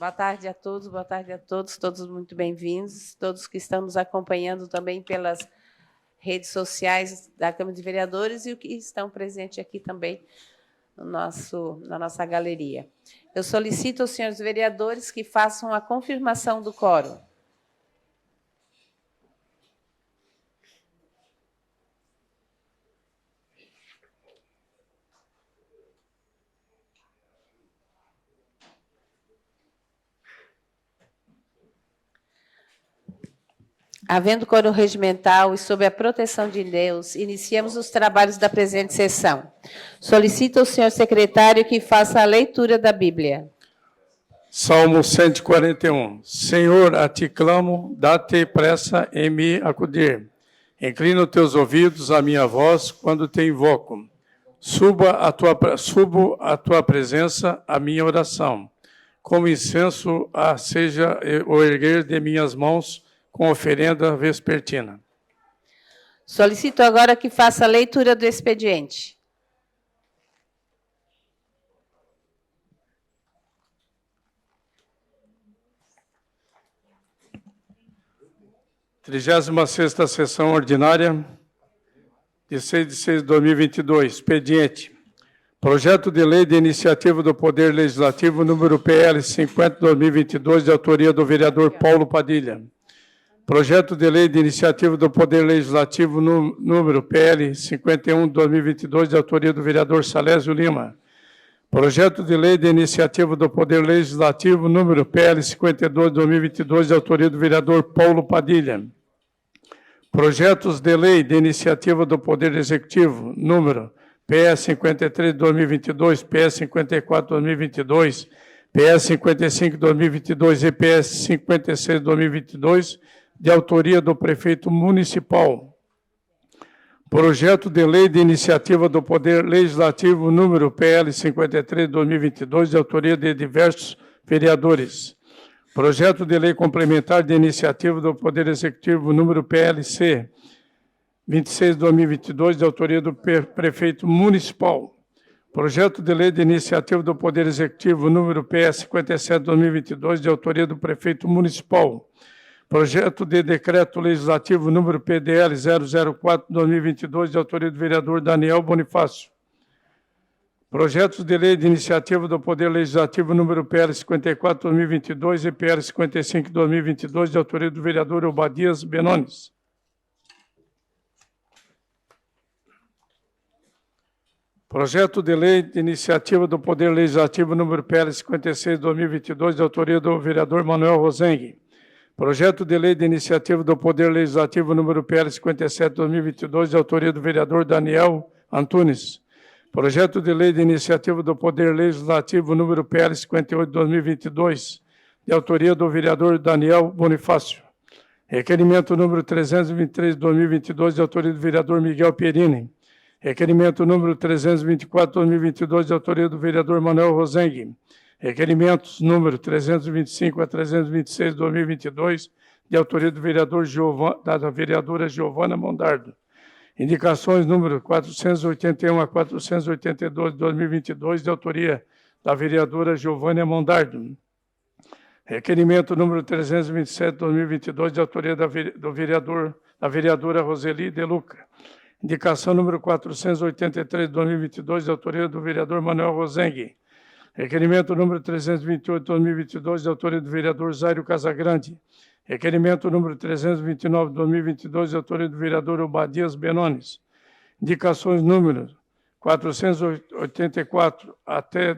boa tarde a todos, todos muito bem-vindos, todos que estão nos acompanhando também pelas redes sociais da Câmara de Vereadores e os que estão presentes aqui também na nossa galeria. Eu solicito aos senhores vereadores que façam a confirmação do quórum. Havendo quórum regimental e sob a proteção de Deus, iniciamos os trabalhos da presente sessão. Solicito ao senhor secretário que faça a leitura da Bíblia. Salmo 141. Senhor, a ti clamo, dá-te pressa em me acudir. Inclina os teus ouvidos à minha voz quando te invoco. Subo à tua presença a minha oração. Como incenso seja o erguer de minhas mãos, com oferenda vespertina. Solicito agora que faça a leitura do expediente. Trigésima sexta sessão ordinária, de 6 de 6 de 2022. Expediente. Projeto de lei de iniciativa do Poder Legislativo, número PL 50/2022, de autoria do vereador Paulo Padilha. Projeto de lei de iniciativa do Poder Legislativo, número PL 51/2022, de autoria do vereador Salésio Lima. Projeto de lei de iniciativa do Poder Legislativo, número PL 52/2022, de autoria do vereador Paulo Padilha. Projetos de lei de iniciativa do Poder Executivo, número PS 53/2022, PS 54/2022, PS 55/2022 e PS 56/2022, de autoria do prefeito municipal. Projeto de lei de iniciativa do Poder Legislativo, número PL 53/2022, de autoria de diversos vereadores. Projeto de lei complementar de iniciativa do Poder Executivo, número PLC 26/2022, de autoria do prefeito municipal. Projeto de lei de iniciativa do Poder Executivo, número PS 57/2022, de autoria do prefeito municipal. Projeto de decreto legislativo, número PDL 004/2022, de autoria do vereador Daniel Bonifácio. Projetos de lei de iniciativa do Poder Legislativo, número PL 54/2022 e PL 55/2022, de autoria do vereador Obadias Benones. Projeto de lei de iniciativa do Poder Legislativo, número PL 56/2022, de autoria do vereador Manuel Rosengue. Projeto de lei de iniciativa do Poder Legislativo, número PL 57/2022, de autoria do vereador Daniel Antunes. Projeto de lei de iniciativa do Poder Legislativo, número PL 58/2022, de autoria do vereador Daniel Bonifácio. Requerimento número 323/2022, de autoria do vereador Miguel Pierini. Requerimento número 324/2022, de autoria do vereador Manuel Rosengue. Requerimentos número 325 a 326/2022, de autoria do vereador da vereadora Giovana Mondardo. Indicações número 481 a 482/2022, de autoria da vereadora Giovânia Mondardo. Requerimento número 327/2022, de autoria da vereadora Roseli De Luca. Indicação número 483/2022, de autoria do vereador Manuel Rosengue. Requerimento número 328/2022, de autoria do vereador Zairo Casagrande. Requerimento número 329/2022, de autoria do vereador Obadias Benones. Indicações número 484 até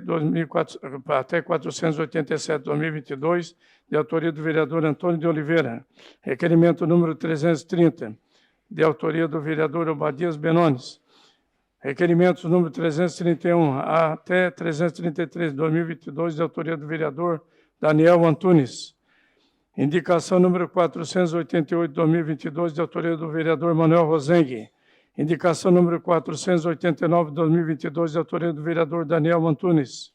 487/2022, de autoria do vereador Antônio de Oliveira. Requerimento número 330, de autoria do vereador Obadias Benones. Requerimentos número 331 até 333/2022, de autoria do vereador Daniel Antunes. Indicação número 488/2022, de autoria do vereador Manuel Rosengue. Indicação número 489/2022, de autoria do vereador Daniel Antunes.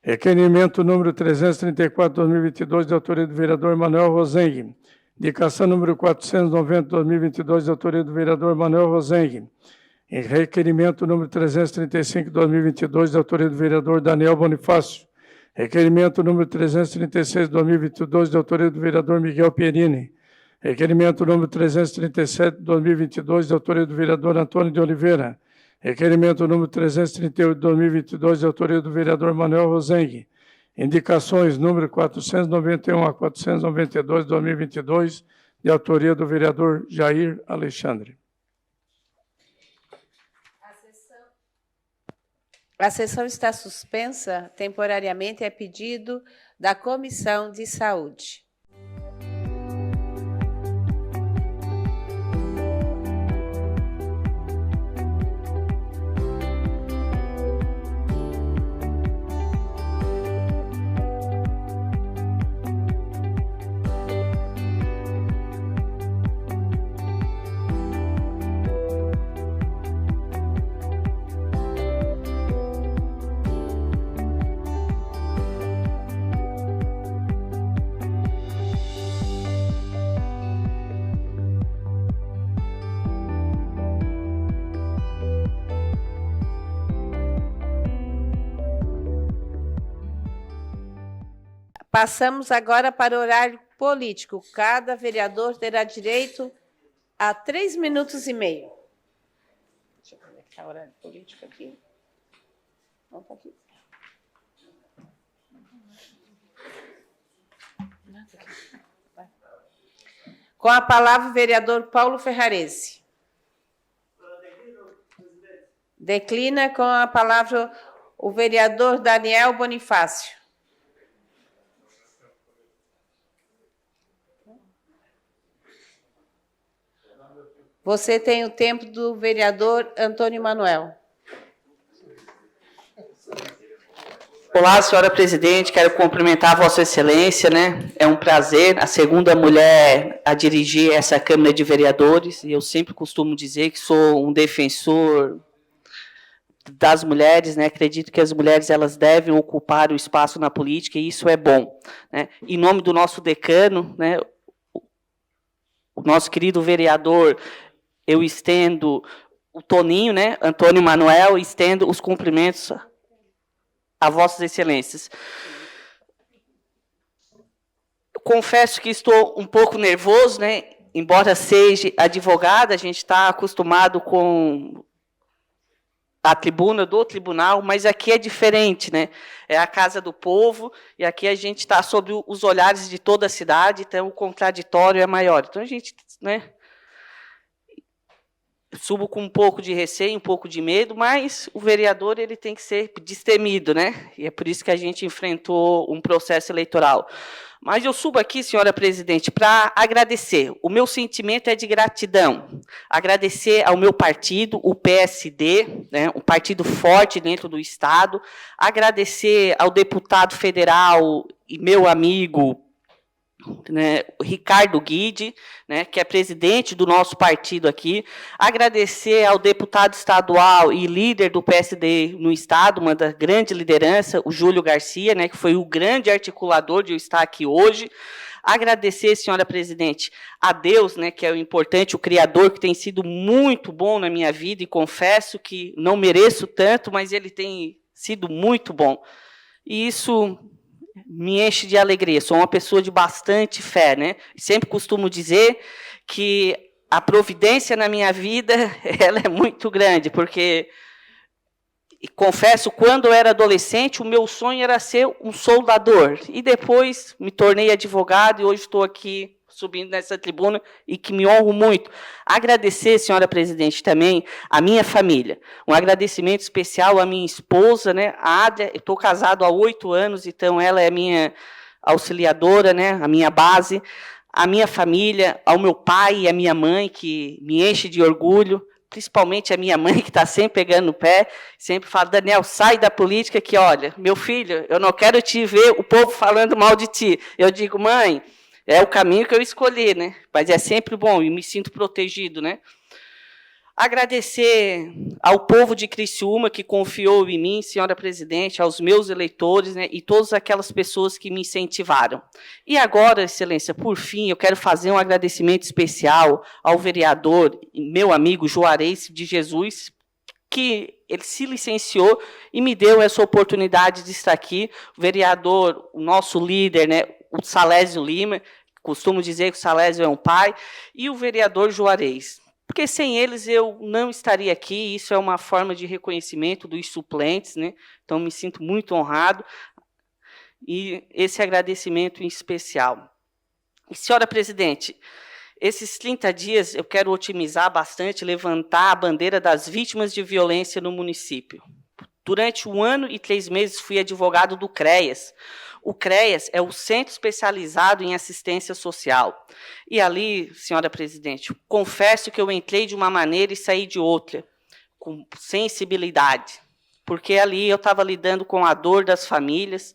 Requerimento número 334/2022, de autoria do vereador Manuel Rosengue. Indicação número 490/2022, de autoria do vereador Manuel Rosengue. Requerimento número 335, 2022, de autoria do vereador Daniel Bonifácio. Requerimento número 336, 2022, de autoria do vereador Miguel Pierini. Requerimento número 337, 2022, de autoria do vereador Antônio de Oliveira. Requerimento número 338, 2022, de autoria do vereador Manuel Rosengue. Indicações número 491 a 492, 2022, de autoria do vereador Jair Alexandre. A sessão está suspensa temporariamente a pedido da Comissão de Saúde. Passamos agora para o horário político. Cada vereador terá direito a 3 minutos e meio. Deixa eu ver como é que está o horário político aqui. Não está aqui. Com a palavra o vereador Paulo Ferrarese. Declina com a palavra o vereador Daniel Bonifácio. Você tem o tempo do vereador Antônio Manuel. Olá, senhora presidente, quero cumprimentar a Vossa Excelência, né? É um prazer, a segunda mulher a dirigir essa Câmara de Vereadores, e eu sempre costumo dizer que sou um defensor das mulheres, né? Acredito que as mulheres elas devem ocupar o espaço na política, e isso é bom, né? Em nome do nosso decano, né? O nosso querido vereador, eu estendo o Toninho, né? Antônio Manuel, estendo os cumprimentos a Vossas Excelências. Eu confesso que estou um pouco nervoso, né? Embora seja advogada, a gente está acostumado com a tribuna do tribunal, mas aqui é diferente, né? É a casa do povo, e aqui a gente está sob os olhares de toda a cidade, então o contraditório é maior. Então a gente, né? Subo com um pouco de receio, um pouco de medo, mas o vereador ele tem que ser destemido, né? E é por isso que a gente enfrentou um processo eleitoral. Mas eu subo aqui, senhora presidente, para agradecer. O meu sentimento é de gratidão. Agradecer ao meu partido, o PSD, né, um partido forte dentro do Estado. Agradecer ao deputado federal e meu amigo, né, Ricardo Guide, né, que é presidente do nosso partido aqui, agradecer ao deputado estadual e líder do PSD no Estado, uma da grande liderança, o Júlio Garcia, né, que foi o grande articulador de eu estar aqui hoje, agradecer, senhora presidente, a Deus, né, que é o importante, o Criador, que tem sido muito bom na minha vida, e confesso que não mereço tanto, mas ele tem sido muito bom, e isso me enche de alegria. Sou uma pessoa de bastante fé, né? Sempre costumo dizer que a providência na minha vida ela é muito grande, porque, confesso, quando eu era adolescente, o meu sonho era ser um soldador, e depois me tornei advogado, e hoje estou aqui subindo nessa tribuna, e que me honro muito. Agradecer, senhora presidente, também a minha família. Um agradecimento especial à minha esposa, né, a Adria. Eu estou casado há 8 anos, então ela é minha auxiliadora, né, a minha base. A minha família, ao meu pai e à minha mãe, que me enche de orgulho, principalmente a minha mãe, que está sempre pegando no pé, sempre fala: Daniel, sai da política, que, olha, meu filho, eu não quero te ver o povo falando mal de ti. Eu digo: mãe, é o caminho que eu escolhi, né? Mas é sempre bom, e me sinto protegido, né? Agradecer ao povo de Criciúma que confiou em mim, senhora presidente, aos meus eleitores, né, e todas aquelas pessoas que me incentivaram. E agora, excelência, por fim, eu quero fazer um agradecimento especial ao vereador, meu amigo Juarez de Jesus, que ele se licenciou e me deu essa oportunidade de estar aqui. O vereador, o nosso líder, né, o Salésio Lima, costumo dizer que o Salésio é um pai, e o vereador Juarez. Porque sem eles eu não estaria aqui, isso é uma forma de reconhecimento dos suplentes, né? Então me sinto muito honrado, e esse agradecimento em especial. E, senhora presidente, esses 30 dias eu quero otimizar bastante, levantar a bandeira das vítimas de violência no município. Durante 1 ano e 3 meses fui advogado do CREAS. O CREAS é o Centro Especializado em Assistência Social. E ali, senhora presidente, confesso que eu entrei de uma maneira e saí de outra, com sensibilidade, porque ali eu estava lidando com a dor das famílias,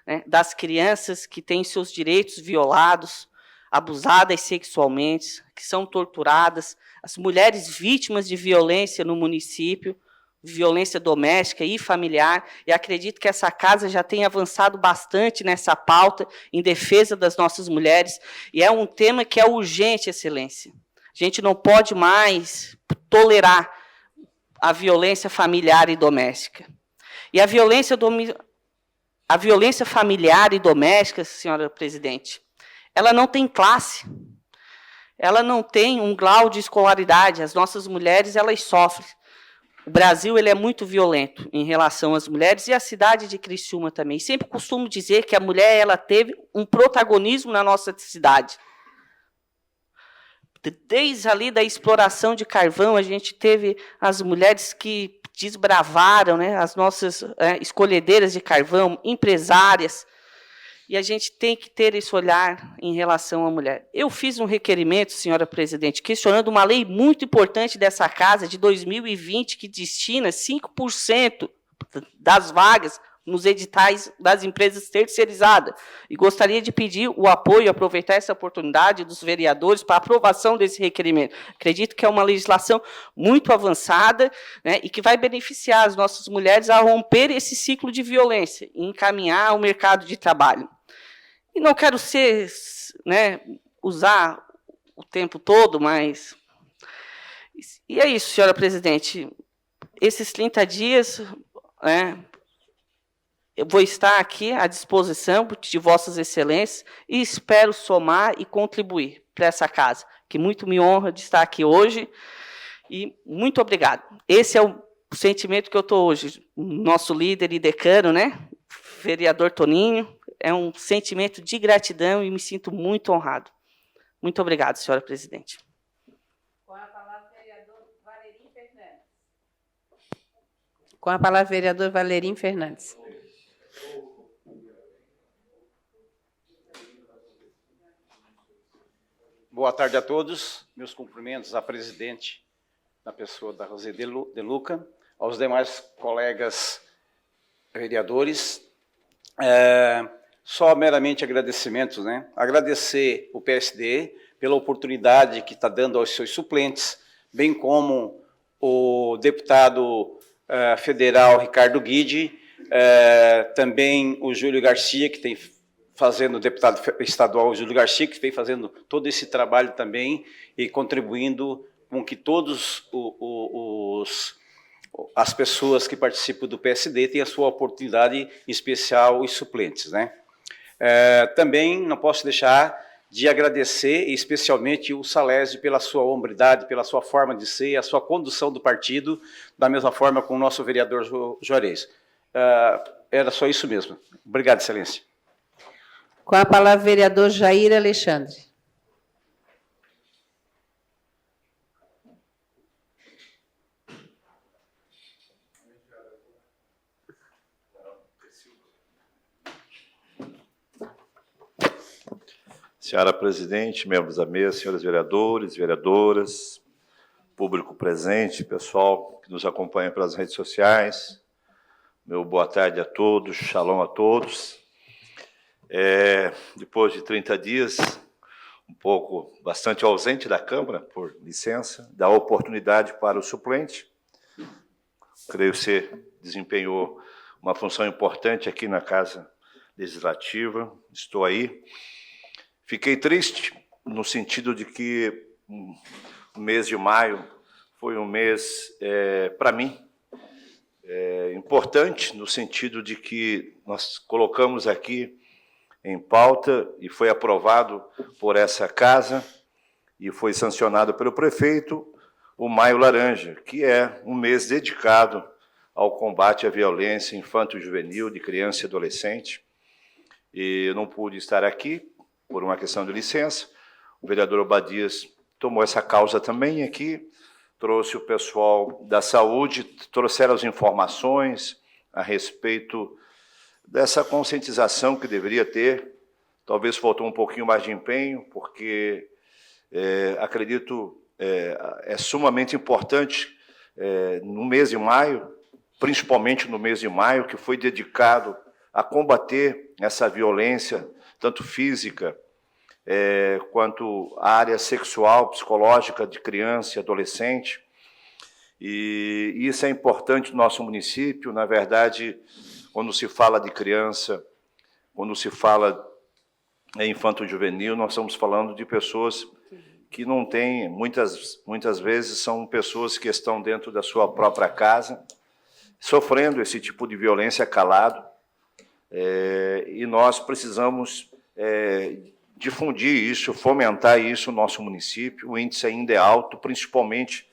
né, das crianças que têm seus direitos violados, abusadas sexualmente, que são torturadas, as mulheres vítimas de violência no município, violência doméstica e familiar, e acredito que essa casa já tem avançado bastante nessa pauta em defesa das nossas mulheres, e é um tema que é urgente, excelência. A gente não pode mais tolerar a violência familiar e doméstica. E a violência familiar e doméstica, senhora presidente, ela não tem classe, ela não tem um grau de escolaridade, as nossas mulheres, elas sofrem. O Brasil ele é muito violento em relação às mulheres, e a cidade de Criciúma também. Sempre costumo dizer que a mulher ela teve um protagonismo na nossa cidade. Desde ali da exploração de carvão, a gente teve as mulheres que desbravaram, né, as nossas escolhedeiras de carvão, empresárias, e a gente tem que ter esse olhar em relação à mulher. Eu fiz um requerimento, senhora presidente, questionando uma lei muito importante dessa casa, de 2020, que destina 5% das vagas nos editais das empresas terceirizadas. E gostaria de pedir o apoio, aproveitar essa oportunidade dos vereadores para a aprovação desse requerimento. Acredito que é uma legislação muito avançada, né, e que vai beneficiar as nossas mulheres a romper esse ciclo de violência e encaminhar ao mercado de trabalho. E não quero ser, né, usar o tempo todo, mas... E é isso, senhora presidente. Esses 30 dias, né, eu vou estar aqui à disposição de vossas excelências e espero somar e contribuir para essa casa, que muito me honra de estar aqui hoje. E muito obrigado. Esse é o sentimento que eu estou hoje. Nosso líder e decano, né, vereador Toninho, é um sentimento de gratidão e me sinto muito honrado. Muito obrigado, senhora presidente. Com a palavra, vereador Valerim Fernandes. Com a palavra, vereador Valerim Fernandes. Boa tarde a todos. Meus cumprimentos à presidente, na pessoa da Rosê de Luca, aos demais colegas vereadores. Só meramente agradecimentos, né? Agradecer o PSD pela oportunidade que está dando aos seus suplentes, bem como o deputado federal Ricardo Guidi, também o Júlio Garcia, que tem fazendo, o deputado estadual Júlio Garcia, que vem fazendo todo esse trabalho também e contribuindo com que todos as pessoas que participam do PSD tenham a sua oportunidade, em especial os suplentes, né? Também não posso deixar de agradecer especialmente o Salésio pela sua hombridade, pela sua forma de ser, a sua condução do partido, da mesma forma com o nosso vereador Juarez. Era só isso mesmo. Obrigado, excelência. Com a palavra, vereador Jair Alexandre. Senhora presidente, membros da mesa, senhores vereadores, vereadoras, público presente, pessoal que nos acompanha pelas redes sociais, meu boa tarde a todos, shalom a todos. Depois de 30 dias, bastante ausente da Câmara, por licença, dá oportunidade para o suplente. Creio que você desempenhou uma função importante aqui na Casa Legislativa, estou aí. Fiquei triste no sentido de que o mês de maio foi um mês, para mim, importante no sentido de que nós colocamos aqui em pauta e foi aprovado por essa casa e foi sancionado pelo prefeito o Maio Laranja, que é um mês dedicado ao combate à violência infanto-juvenil de criança e adolescente. E eu não pude estar aqui por uma questão de licença. O vereador Obadias tomou essa causa também aqui, trouxe o pessoal da saúde, trouxeram as informações a respeito dessa conscientização que deveria ter. Talvez faltou um pouquinho mais de empenho, porque acredito é sumamente importante no mês de maio, principalmente no mês de maio, que foi dedicado a combater essa violência, tanto física quanto a área sexual, psicológica de criança e adolescente. E isso é importante no nosso município. Na verdade, quando se fala de criança, quando se fala em infanto-juvenil, nós estamos falando de pessoas que não têm, muitas vezes são pessoas que estão dentro da sua própria casa, sofrendo esse tipo de violência calado, e nós precisamos difundir isso, fomentar isso no nosso município. O índice ainda é alto, principalmente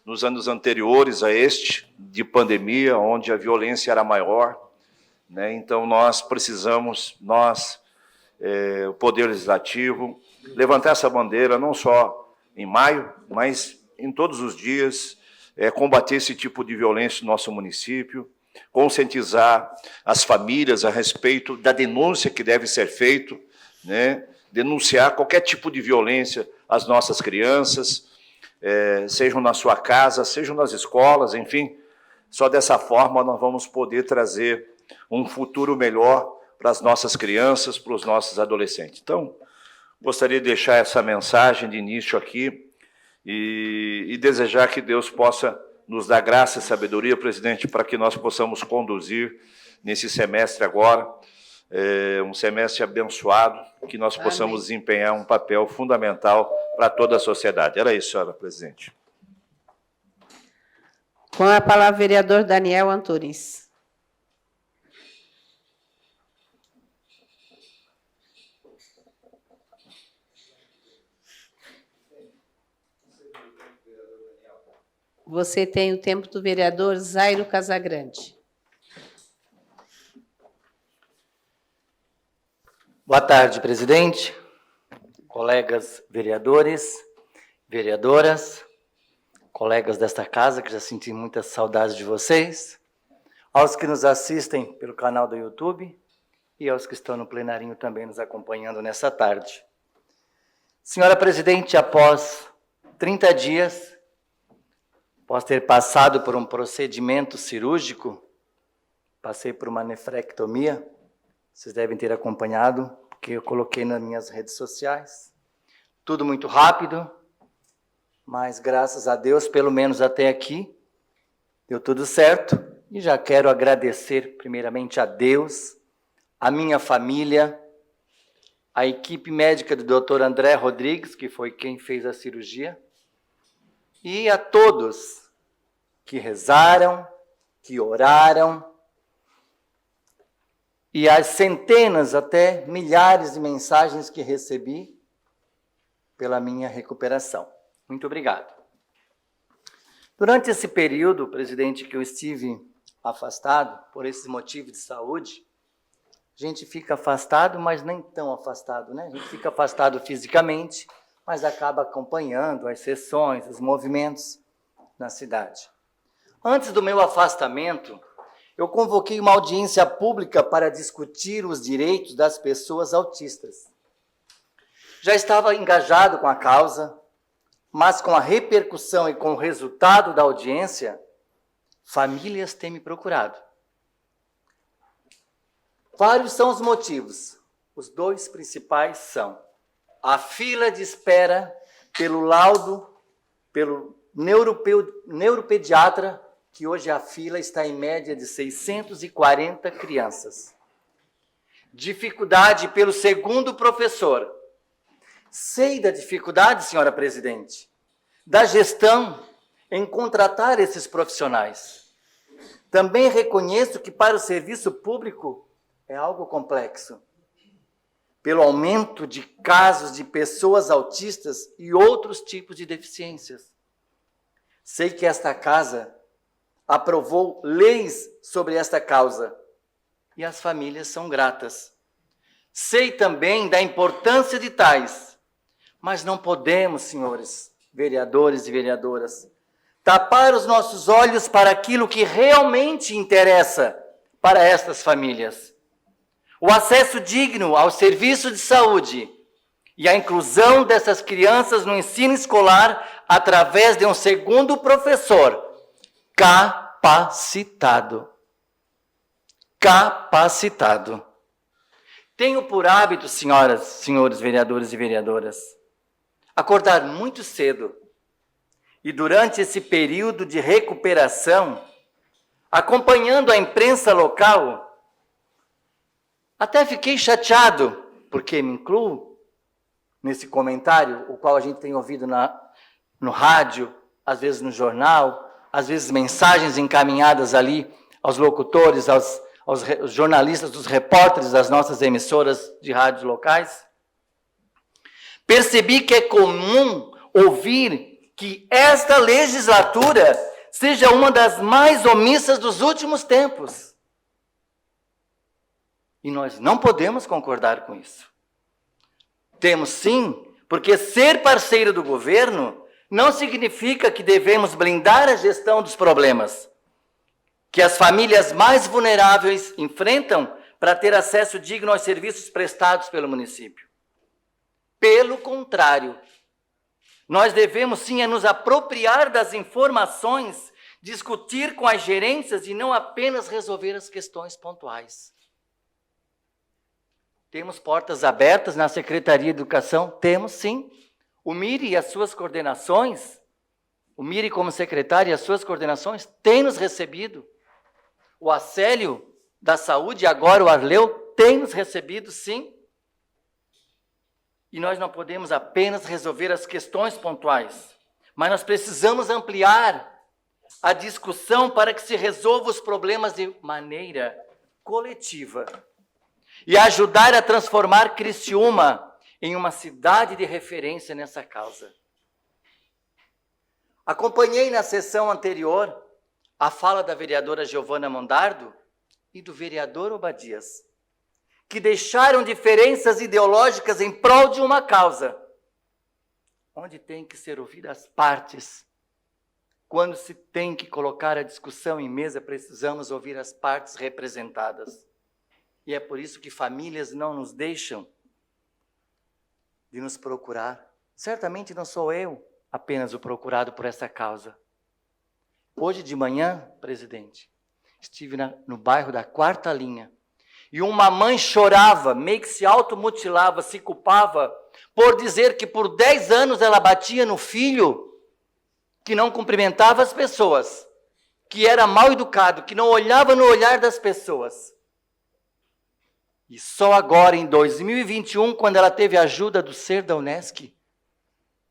nos anos anteriores a este, de pandemia, onde a violência era maior, né? Então, nós precisamos, o Poder Legislativo, levantar essa bandeira, não só em maio, mas em todos os dias, combater esse tipo de violência no nosso município, conscientizar as famílias a respeito da denúncia que deve ser feita, né? Denunciar qualquer tipo de violência às nossas crianças, sejam na sua casa, sejam nas escolas, enfim. Só dessa forma nós vamos poder trazer um futuro melhor para as nossas crianças, para os nossos adolescentes. Então, gostaria de deixar essa mensagem de início aqui e desejar que Deus possa nos dar graça e sabedoria, presidente, para que nós possamos conduzir nesse semestre agora, um semestre abençoado, que nós possamos desempenhar um papel fundamental para toda a sociedade. Era isso, senhora presidente. Com a palavra, vereador Daniel Antunes. Você tem o tempo do vereador Zairo Casagrande. Boa tarde, presidente, colegas vereadores, vereadoras, colegas desta casa, que já senti muitas saudades de vocês, aos que nos assistem pelo canal do YouTube e aos que estão no plenarinho também nos acompanhando nessa tarde. Senhora presidente, após 30 dias, após ter passado por um procedimento cirúrgico, passei por uma nefrectomia, vocês devem ter acompanhado, porque eu coloquei nas minhas redes sociais. Tudo muito rápido, mas graças a Deus, pelo menos até aqui, deu tudo certo. E já quero agradecer primeiramente a Deus, a minha família, a equipe médica do Dr. André Rodrigues, que foi quem fez a cirurgia, e a todos que rezaram, que oraram, e as centenas, até milhares de mensagens que recebi pela minha recuperação. Muito obrigado. Durante esse período, presidente, que eu estive afastado, por esses motivos de saúde, a gente fica afastado, mas nem tão afastado, né? A gente fica afastado fisicamente, mas acaba acompanhando as sessões, os movimentos na cidade. Antes do meu afastamento, eu convoquei uma audiência pública para discutir os direitos das pessoas autistas. Já estava engajado com a causa, mas com a repercussão e com o resultado da audiência, famílias têm me procurado. Vários são os motivos. Os dois principais são a fila de espera pelo laudo, pelo neuropediatra, que hoje a fila está em média de 640 crianças. Dificuldade pelo segundo professor. Sei da dificuldade, senhora presidente, da gestão em contratar esses profissionais. Também reconheço que para o serviço público é algo complexo, pelo aumento de casos de pessoas autistas e outros tipos de deficiências. Sei que esta casa aprovou leis sobre esta causa e as famílias são gratas. Sei também da importância de tais, mas não podemos, senhores vereadores e vereadoras, tapar os nossos olhos para aquilo que realmente interessa para estas famílias. O acesso digno ao serviço de saúde e a inclusão dessas crianças no ensino escolar através de um segundo professor capacitado. Capacitado. Tenho por hábito, senhoras, senhores vereadores e vereadoras, acordar muito cedo e durante esse período de recuperação, acompanhando a imprensa local, até fiquei chateado, porque me incluo nesse comentário, o qual a gente tem ouvido no rádio, às vezes no jornal, às vezes mensagens encaminhadas ali aos locutores, aos jornalistas, dos repórteres das nossas emissoras de rádios locais. Percebi que é comum ouvir que esta legislatura seja uma das mais omissas dos últimos tempos. E nós não podemos concordar com isso. Temos sim, porque ser parceiro do governo não significa que devemos blindar a gestão dos problemas que as famílias mais vulneráveis enfrentam para ter acesso digno aos serviços prestados pelo município. Pelo contrário, nós devemos sim nos apropriar das informações, discutir com as gerências e não apenas resolver as questões pontuais. Temos portas abertas na Secretaria de Educação? Temos sim. O MIRI e as suas coordenações, o MIRI como secretário e as suas coordenações, têm nos recebido. O Acélio da Saúde, agora o Arleu, tem nos recebido sim. E nós não podemos apenas resolver as questões pontuais, mas nós precisamos ampliar a discussão para que se resolva os problemas de maneira coletiva e ajudar a transformar Criciúma em uma cidade de referência nessa causa. Acompanhei na sessão anterior a fala da vereadora Giovana Mondardo e do vereador Obadias, que deixaram diferenças ideológicas em prol de uma causa, onde tem que ser ouvidas as partes. Quando se tem que colocar a discussão em mesa, precisamos ouvir as partes representadas. E é por isso que famílias não nos deixam de nos procurar. Certamente não sou eu apenas o procurado por essa causa. Hoje de manhã, presidente, estive no bairro da Quarta Linha e uma mãe chorava, meio que se automutilava, se culpava por dizer que por 10 anos ela batia no filho, que não cumprimentava as pessoas, que era mal educado, que não olhava no olhar das pessoas. E só agora, em 2021, quando ela teve a ajuda do Ser da Unesc,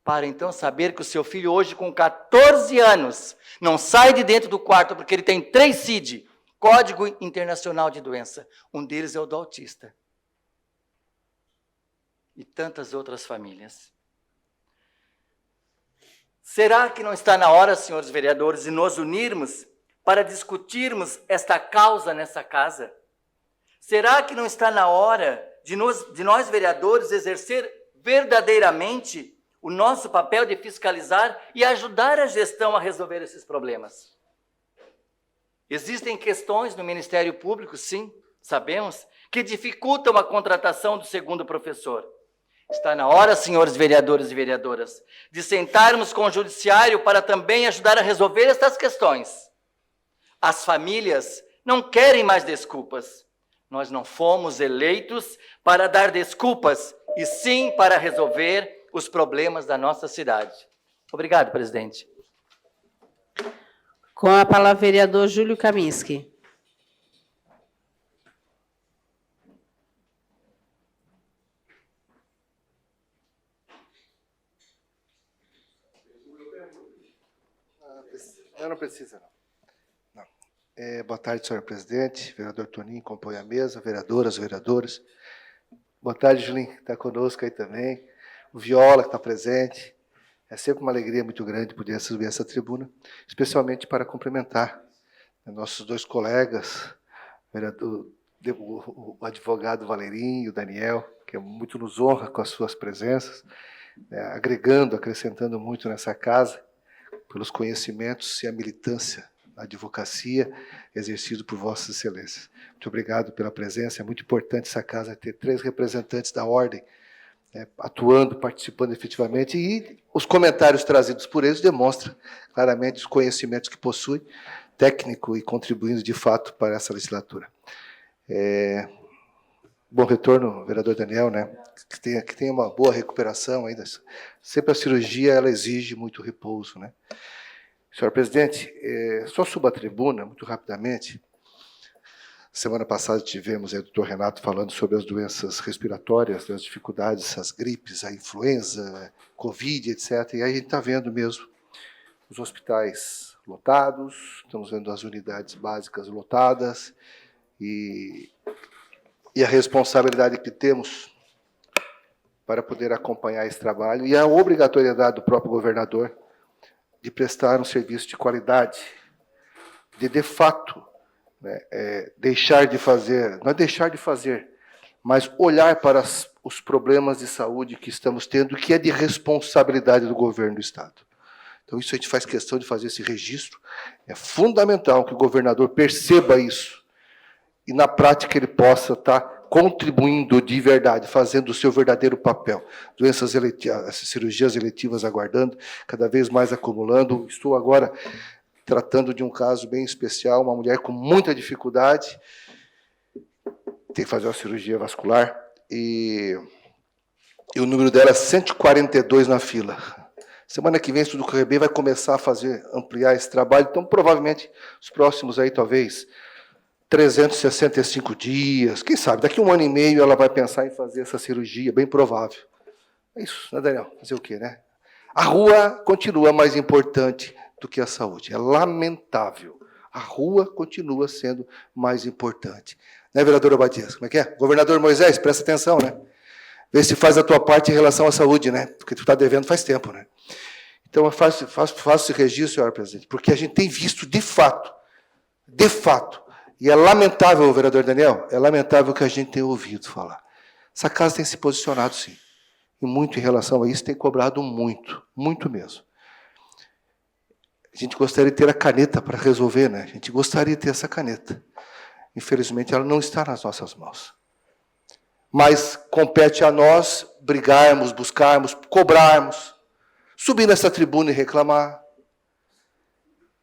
para então saber que o seu filho hoje, com 14 anos, não sai de dentro do quarto porque ele tem 3 CID, Código Internacional de Doença. Um deles é o do autista. E tantas outras famílias. Será que não está na hora, senhores vereadores, de nos unirmos para discutirmos esta causa nessa casa? Será que não está na hora de nós vereadores, exercer verdadeiramente o nosso papel de fiscalizar e ajudar a gestão a resolver esses problemas? Existem questões no Ministério Público, sim, sabemos, que dificultam a contratação do segundo professor. Está na hora, senhores vereadores e vereadoras, de sentarmos com o Judiciário para também ajudar a resolver estas questões. As famílias não querem mais desculpas. Nós não fomos eleitos para dar desculpas, e sim para resolver os problemas da nossa cidade. Obrigado, presidente. Com a palavra, vereador Júlio Kaminski. Eu não preciso, não. Boa tarde, senhor presidente, vereador Toninho, compõe a mesa, vereadoras, vereadores. Boa tarde, Julinho, que está conosco aí também. O Viola, que está presente. É sempre uma alegria muito grande poder subir essa tribuna, especialmente para cumprimentar nossos dois colegas, o advogado Valerinho e o Daniel, que muito nos honra com as suas presenças, agregando, acrescentando muito nessa casa, pelos conhecimentos e a militância, a advocacia exercido por Vossas Excelências. Muito obrigado pela presença, é muito importante essa casa ter 3 representantes da ordem, atuando, participando efetivamente, e os comentários trazidos por eles demonstram claramente os conhecimentos que possui, técnico e contribuindo de fato para essa legislatura. Bom retorno, vereador Daniel, né? Que tenha uma boa recuperação ainda. Sempre a cirurgia ela exige muito repouso, né? Senhor presidente, só subo à tribuna muito rapidamente. Semana passada tivemos o doutor Renato falando sobre as doenças respiratórias, as dificuldades, as gripes, a influenza, Covid, etc. E aí a gente está vendo mesmo os hospitais lotados, estamos vendo as unidades básicas lotadas e a responsabilidade que temos para poder acompanhar esse trabalho e a obrigatoriedade do próprio governador de prestar um serviço de qualidade, de fato, deixar de fazer, não é deixar de fazer, mas olhar para os problemas de saúde que estamos tendo, que é de responsabilidade do governo do Estado. Então, isso a gente faz questão de fazer esse registro. É fundamental que o governador perceba isso e, na prática, ele possa estar contribuindo de verdade, fazendo o seu verdadeiro papel. Doenças eletivas, cirurgias eletivas aguardando, cada vez mais acumulando. Estou agora tratando de um caso bem especial, uma mulher com muita dificuldade, tem que fazer uma cirurgia vascular, e o número dela é 142 na fila. Semana que vem, se tudo correr bem, vai começar a ampliar esse trabalho, então, provavelmente, os próximos aí, talvez, 365 dias, quem sabe, daqui a 1 ano e meio ela vai pensar em fazer essa cirurgia, bem provável. É isso, né, Daniel? Fazer o quê, né? A rua continua mais importante do que a saúde. É lamentável. A rua continua sendo mais importante. Né, vereador Abadias? Como é que é? Governador Moisés, presta atenção, né? Vê se faz a tua parte em relação à saúde, né? Porque tu está devendo faz tempo, né? Então, eu faço esse registro, senhor presidente, porque a gente tem visto, de fato, e é lamentável, vereador Daniel, é lamentável que a gente tenha ouvido falar. Essa casa tem se posicionado, sim. E muito em relação a isso, tem cobrado muito, muito mesmo. A gente gostaria de ter a caneta para resolver, né? A gente gostaria de ter essa caneta. Infelizmente, ela não está nas nossas mãos. Mas compete a nós brigarmos, buscarmos, cobrarmos, subir nessa tribuna e reclamar.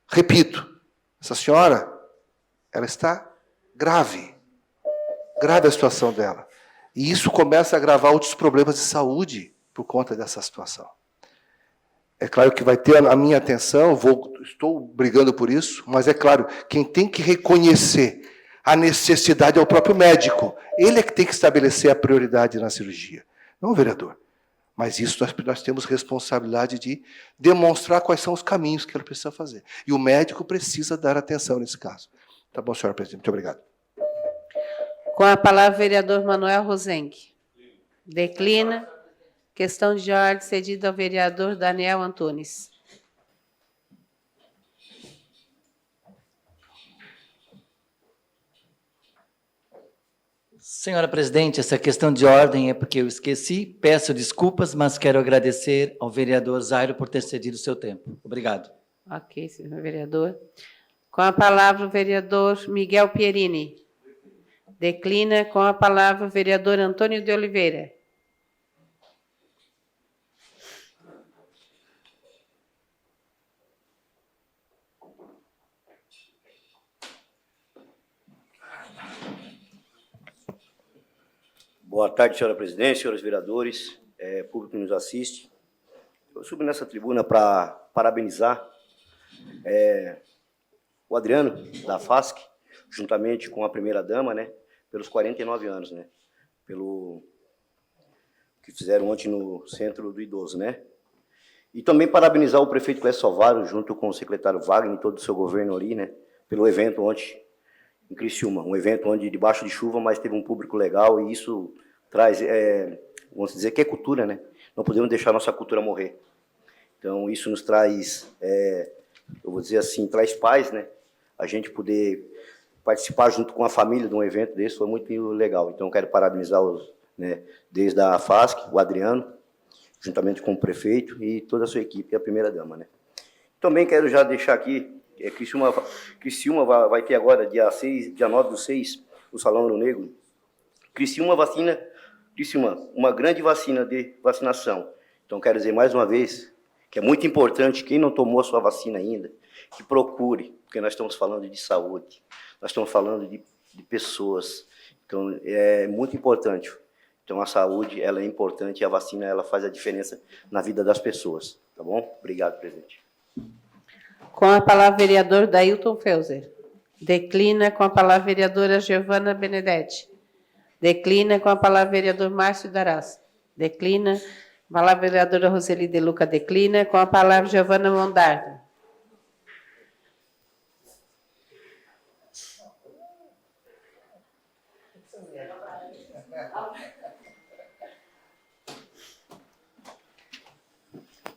Repito, essa senhora, ela está grave. Grave a situação dela. E isso começa a agravar outros problemas de saúde por conta dessa situação. É claro que vai ter a minha atenção, estou brigando por isso, mas é claro, quem tem que reconhecer a necessidade é o próprio médico. Ele é que tem que estabelecer a prioridade na cirurgia, não o vereador. Mas isso nós temos responsabilidade de demonstrar quais são os caminhos que ele precisa fazer. E o médico precisa dar atenção nesse caso. Tá bom, senhor presidente. Muito obrigado. Com a palavra, o vereador Manuel Rosenque. Declina. Questão de ordem cedida ao vereador Daniel Antunes. Senhora presidente, essa questão de ordem é porque eu esqueci, peço desculpas, mas quero agradecer ao vereador Zairo por ter cedido o seu tempo. Obrigado. Ok, senhor vereador. Com a palavra, o vereador Miguel Pierini. Declina. Com a palavra, o vereador Antônio de Oliveira. Boa tarde, senhora presidente, senhores vereadores, público que nos assiste. Eu subi nessa tribuna para parabenizar o Adriano, da FASC, juntamente com a primeira-dama, né, pelos 49 anos, né, pelo que fizeram ontem no Centro do Idoso, né. E também parabenizar o prefeito Clécio Salvaro, junto com o secretário Wagner e todo o seu governo ali, né, pelo evento ontem em Criciúma, um evento onde debaixo de chuva, mas teve um público legal e isso traz, vamos dizer que é cultura, né? Não podemos deixar a nossa cultura morrer. Então isso nos traz, eu vou dizer assim, traz paz, né? A gente poder participar junto com a família de um evento desse foi muito legal. Então quero parabenizar os, né, desde a FASC, o Adriano, juntamente com o prefeito e toda a sua equipe e a primeira-dama, né? Também quero já deixar aqui, Criciúma vai ter agora, dia 9/6, o Salão Ouro Negro. Criciúma, uma grande vacina de vacinação. Então, quero dizer mais uma vez que é muito importante, quem não tomou a sua vacina ainda, que procure, porque nós estamos falando de saúde, nós estamos falando de pessoas. Então, é muito importante. Então, a saúde, ela é importante e a vacina, ela faz a diferença na vida das pessoas. Tá bom? Obrigado, presidente. Com a palavra, vereador Dailton Felser. Declina com a palavra, vereadora Giovana Benedetti. Declina com a palavra, vereador Márcio Darás. Declina com a palavra, vereadora Roseli De Luca. Declina com a palavra, Giovana Mondardo.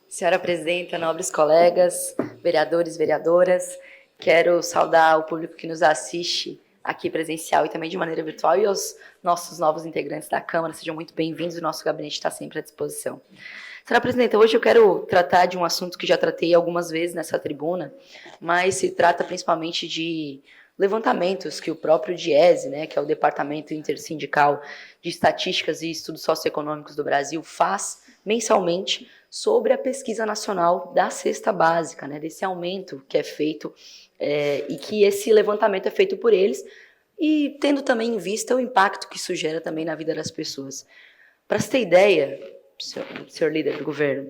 Senhora presidenta, nobres colegas, vereadores, vereadoras, quero saudar o público que nos assiste aqui presencial e também de maneira virtual e aos nossos novos integrantes da Câmara, sejam muito bem-vindos, o nosso gabinete está sempre à disposição. Senhora presidenta, hoje eu quero tratar de um assunto que já tratei algumas vezes nessa tribuna, mas se trata principalmente de levantamentos que o próprio DIESE, né, que é o Departamento Intersindical de Estatísticas e Estudos Socioeconômicos do Brasil, faz mensalmente sobre a pesquisa nacional da cesta básica, né, desse aumento que é feito e que esse levantamento é feito por eles e tendo também em vista o impacto que isso gera também na vida das pessoas. Para você ter ideia, senhor líder do governo,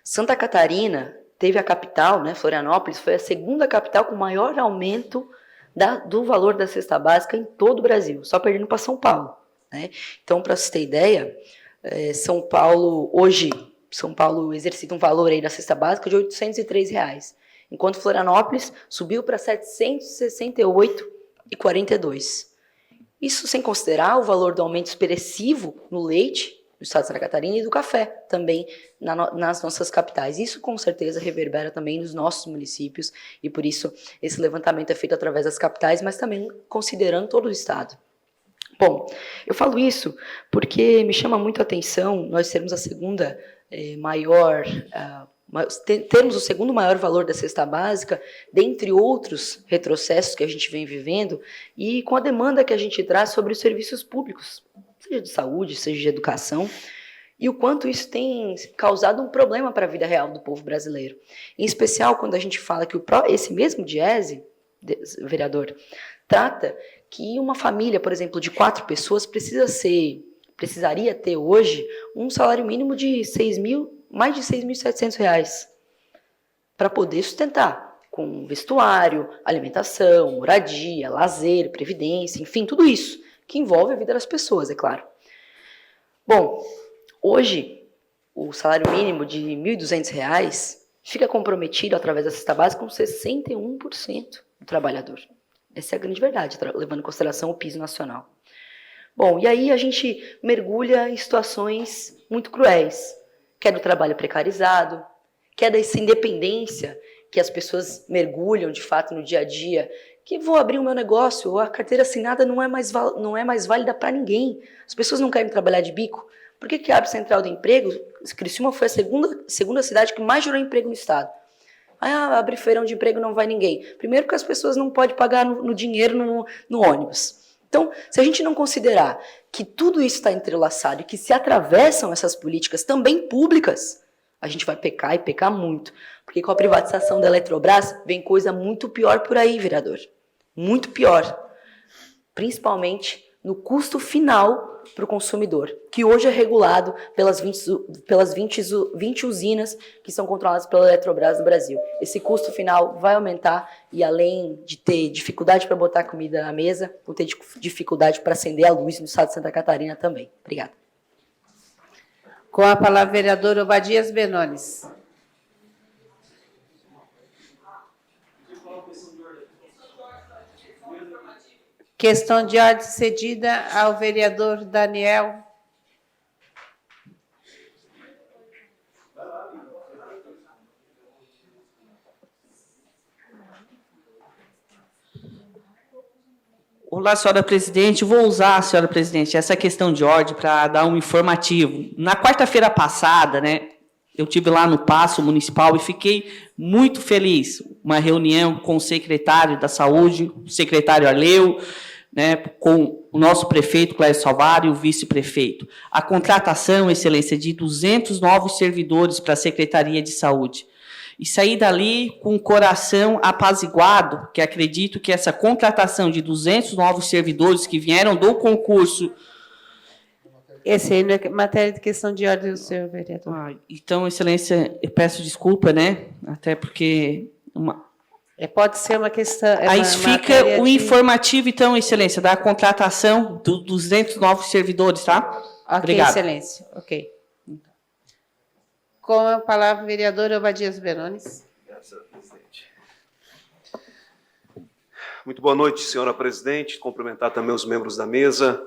Santa Catarina teve a capital, né, Florianópolis, foi a segunda capital com maior aumento do valor da cesta básica em todo o Brasil, só perdendo para São Paulo, né? Então, para você ter ideia, São Paulo exercita um valor aí da cesta básica de R$ 803, enquanto Florianópolis subiu para R$ 768,42. Isso sem considerar o valor do aumento expressivo no leite, do estado de Santa Catarina, e do café, também nas nossas capitais. Isso, com certeza, reverbera também nos nossos municípios, e por isso esse levantamento é feito através das capitais, mas também considerando todo o estado. Bom, eu falo isso porque me chama muito a atenção nós termos a segunda termos o segundo maior valor da cesta básica, dentre outros retrocessos que a gente vem vivendo, e com a demanda que a gente traz sobre os serviços públicos, seja de saúde, seja de educação, e o quanto isso tem causado um problema para a vida real do povo brasileiro. Em especial quando a gente fala que esse mesmo DIESE, vereador, trata que uma família, por exemplo, de 4 pessoas precisaria ter hoje um salário mínimo de mais de R$ 6.700 para poder sustentar com vestuário, alimentação, moradia, lazer, previdência, enfim, tudo isso que envolve a vida das pessoas, é claro. Bom, hoje o salário mínimo de R$ 1.200 fica comprometido através da cesta básica com 61% do trabalhador. Essa é a grande verdade, levando em consideração o piso nacional. Bom, e aí a gente mergulha em situações muito cruéis, que é do trabalho precarizado, que é dessa independência que as pessoas mergulham, de fato, no dia a dia, que vou abrir o meu negócio, ou a carteira assinada não é mais válida para ninguém. As pessoas não querem trabalhar de bico. Por que abre Central do Emprego? Criciúma foi a segunda cidade que mais gerou emprego no estado. Abre feirão de emprego, não vai ninguém. Primeiro que as pessoas não podem pagar no dinheiro no ônibus. Então, se a gente não considerar que tudo isso está entrelaçado e que se atravessam essas políticas também públicas, a gente vai pecar e pecar muito. Porque com a privatização da Eletrobras vem coisa muito pior por aí, vereador. Muito pior. Principalmente no custo final para o consumidor, que hoje é regulado pelas 20 usinas que são controladas pela Eletrobras no Brasil. Esse custo final vai aumentar e, além de ter dificuldade para botar comida na mesa, vão ter dificuldade para acender a luz no estado de Santa Catarina também. Obrigada. Com a palavra, vereador Obadias Benones. Questão de ordem cedida ao vereador Daniel. Olá, senhora presidente. Vou usar, senhora presidente, essa questão de ordem para dar um informativo. Na quarta-feira passada, né, eu tive lá no Paço Municipal e fiquei muito feliz. Uma reunião com o secretário da Saúde, o secretário Arleu, né, com o nosso prefeito, Clécio Salvário, e o vice-prefeito. A contratação, excelência, de 200 novos servidores para a Secretaria de Saúde. E saí dali com o coração apaziguado, que acredito que essa contratação de 200 novos servidores que vieram do concurso... Esse aí não é matéria de questão de ordem do senhor vereador. Então, excelência, eu peço desculpa, né? Até porque... Pode ser uma questão... Aí fica o informativo, então, excelência, da contratação dos 200 novos servidores, tá? Ok, Obrigado. excelência. Ok. Com a palavra, o vereador Obadias Benones. Senhora presidente. Muito boa noite, senhora presidente. Cumprimentar também os membros da mesa,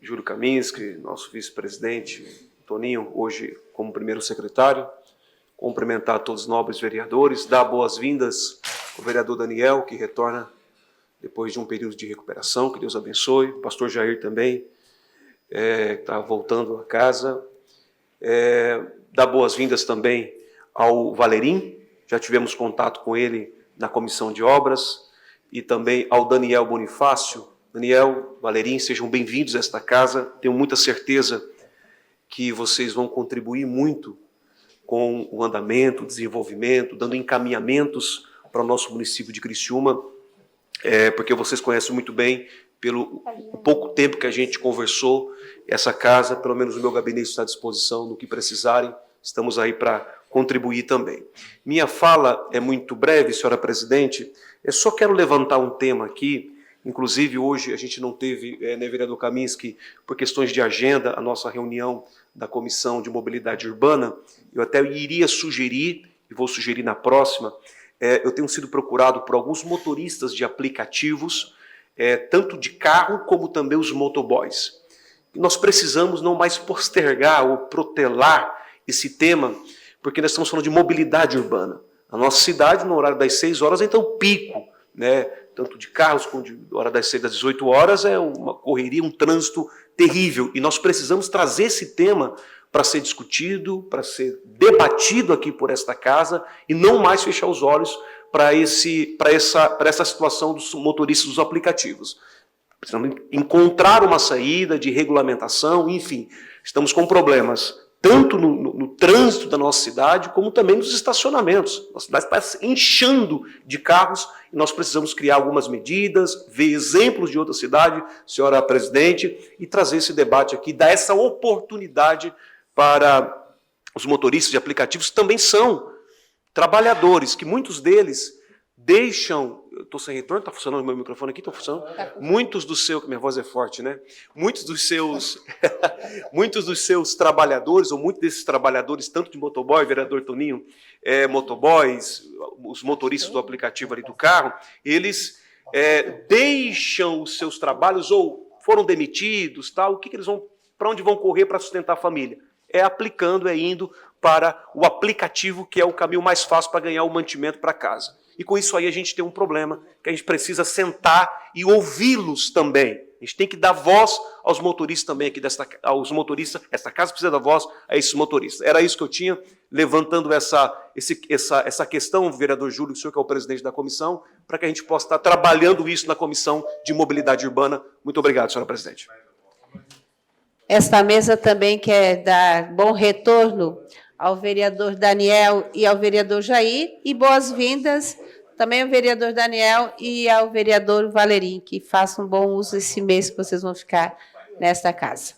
Júlio Kaminski, nosso vice-presidente, Toninho, hoje como primeiro secretário. Cumprimentar todos os nobres vereadores, dar boas-vindas ao vereador Daniel, que retorna depois de um período de recuperação, que Deus abençoe. O pastor Jair também está voltando a casa. Dar boas-vindas também ao Valerim, já tivemos contato com ele na comissão de obras, e também ao Daniel Bonifácio. Daniel, Valerim, sejam bem-vindos a esta casa. Tenho muita certeza que vocês vão contribuir muito com o andamento, o desenvolvimento, dando encaminhamentos para o nosso município de Criciúma, porque vocês conhecem muito bem, pelo pouco tempo que a gente conversou, essa casa, pelo menos o meu gabinete está à disposição no que precisarem, estamos aí para contribuir também. Minha fala é muito breve, senhora presidente, eu só quero levantar um tema aqui, inclusive hoje a gente não teve, né, vereador Kaminski, por questões de agenda, a nossa reunião da Comissão de Mobilidade Urbana, eu até iria sugerir, e vou sugerir na próxima, eu tenho sido procurado por alguns motoristas de aplicativos, tanto de carro como também os motoboys. Nós precisamos não mais postergar ou protelar esse tema, porque nós estamos falando de mobilidade urbana. A nossa cidade, no horário das 6 horas, então pico, né? Tanto de carros como de hora das 6 às 18 horas, é uma correria, um trânsito terrível. E nós precisamos trazer esse tema para ser discutido, para ser debatido aqui por esta casa, e não mais fechar os olhos para essa situação dos motoristas dos aplicativos. Precisamos encontrar uma saída de regulamentação, enfim, estamos com problemas tanto no trânsito da nossa cidade, como também nos estacionamentos. Nossa cidade está inchando de carros e nós precisamos criar algumas medidas, ver exemplos de outra cidade, senhora presidente, e trazer esse debate aqui, dar essa oportunidade para os motoristas de aplicativos, que também são trabalhadores, que muitos deles deixam... Eu estou sem retorno, está funcionando o meu microfone aqui? Está funcionando? Muitos dos seus... Minha voz é forte, né? Muitos dos seus trabalhadores, ou muitos desses trabalhadores, tanto de motoboy, vereador Toninho, motoboys, os motoristas do aplicativo ali do carro, eles deixam os seus trabalhos ou foram demitidos, tal. O que eles vão... Para onde vão correr para sustentar a família? Aplicando, indo para o aplicativo, que é o caminho mais fácil para ganhar o mantimento para casa. E com isso aí a gente tem um problema, que a gente precisa sentar e ouvi-los também. A gente tem que dar voz aos motoristas também aqui, aos motoristas. Esta casa precisa dar voz a esses motoristas. Era isso que eu tinha, levantando essa questão, vereador Júlio, o senhor que é o presidente da comissão, para que a gente possa estar trabalhando isso na Comissão de Mobilidade Urbana. Muito obrigado, senhora presidente. Esta mesa também quer dar bom retorno ao vereador Daniel e ao vereador Jair, e boas-vindas também ao vereador Daniel e ao vereador Valerim, que façam um bom uso esse mês que vocês vão ficar nesta casa.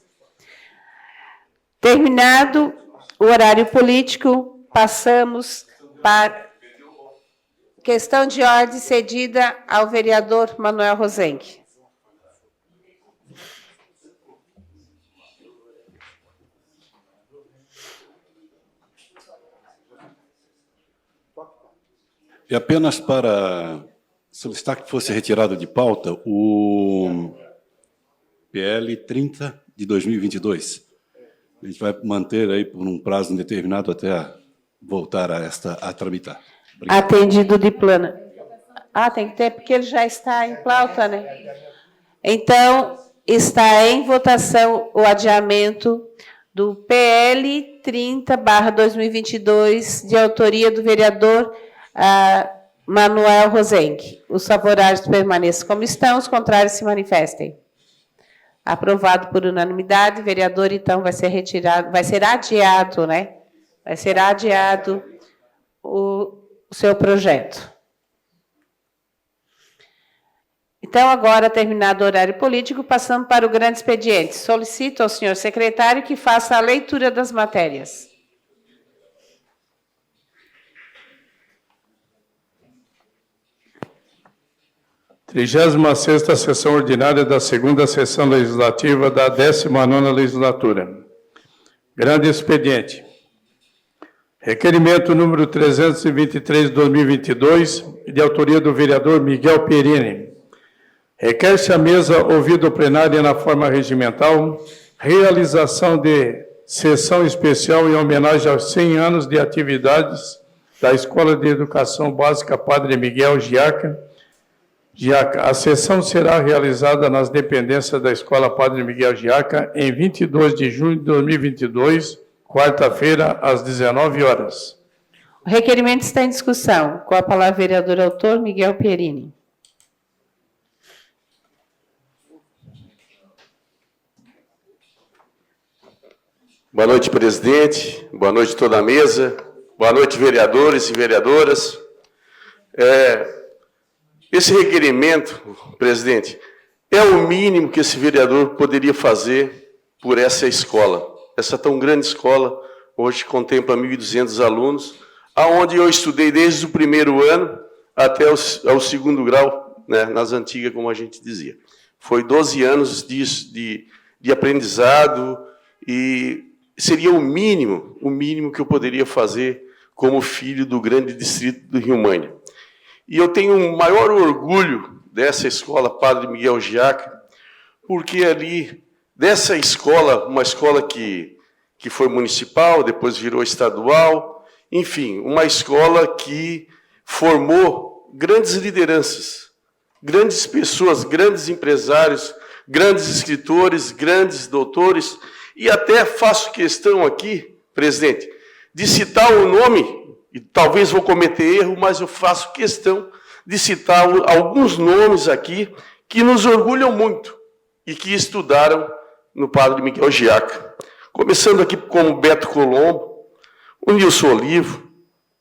Terminado o horário político, passamos para questão de ordem cedida ao vereador Manuel Rosenque. E apenas para solicitar que fosse retirado de pauta o PL 30 de 2022. A gente vai manter aí por um prazo indeterminado até voltar a tramitar. Obrigado. Atendido de plano. Tem que ter, porque ele já está em pauta, né? Então, está em votação o adiamento do PL 30/2022, de autoria do vereador Manuel Rosenque. Os favoráveis permaneçam como estão, os contrários se manifestem. Aprovado por unanimidade, vereador, então, vai ser retirado, vai ser adiado, né? Vai ser adiado o seu projeto. Então, agora, terminado o horário político, passamos para o grande expediente. Solicito ao senhor secretário que faça a leitura das matérias. A 36ª sessão ordinária da 2ª sessão legislativa da 19ª legislatura. Grande expediente. Requerimento número 323 de 2022, de autoria do vereador Miguel Perini. Requer-se à mesa, ouvido o plenário na forma regimental, realização de sessão especial em homenagem aos 100 anos de atividades da Escola de Educação Básica Padre Miguel Giaca. A sessão será realizada nas dependências da Escola Padre Miguel Giaca em 22 de junho de 2022, quarta-feira, às 19 horas. O requerimento está em discussão. Com a palavra, vereador autor Miguel Perini. Boa noite, presidente. Boa noite, toda a mesa. Boa noite, vereadores e vereadoras. Esse requerimento, presidente, é o mínimo que esse vereador poderia fazer por essa escola. Essa tão grande escola, hoje contempla 1.200 alunos, aonde eu estudei desde o primeiro ano até ao 2º grau, né, nas antigas, como a gente dizia. Foi 12 anos de aprendizado e seria o mínimo que eu poderia fazer como filho do grande distrito do Rio Mânia. E eu tenho um maior orgulho dessa escola Padre Miguel Giaca, porque ali, dessa escola, uma escola que foi municipal, depois virou estadual, enfim, uma escola que formou grandes lideranças, grandes pessoas, grandes empresários, grandes escritores, grandes doutores, e até faço questão aqui, presidente, de citar o nome, e talvez vou cometer erro, mas eu faço questão de citar alguns nomes aqui que nos orgulham muito e que estudaram no Padre Miguel Giaca. Começando aqui como Beto Colombo, o Nilson Olivo,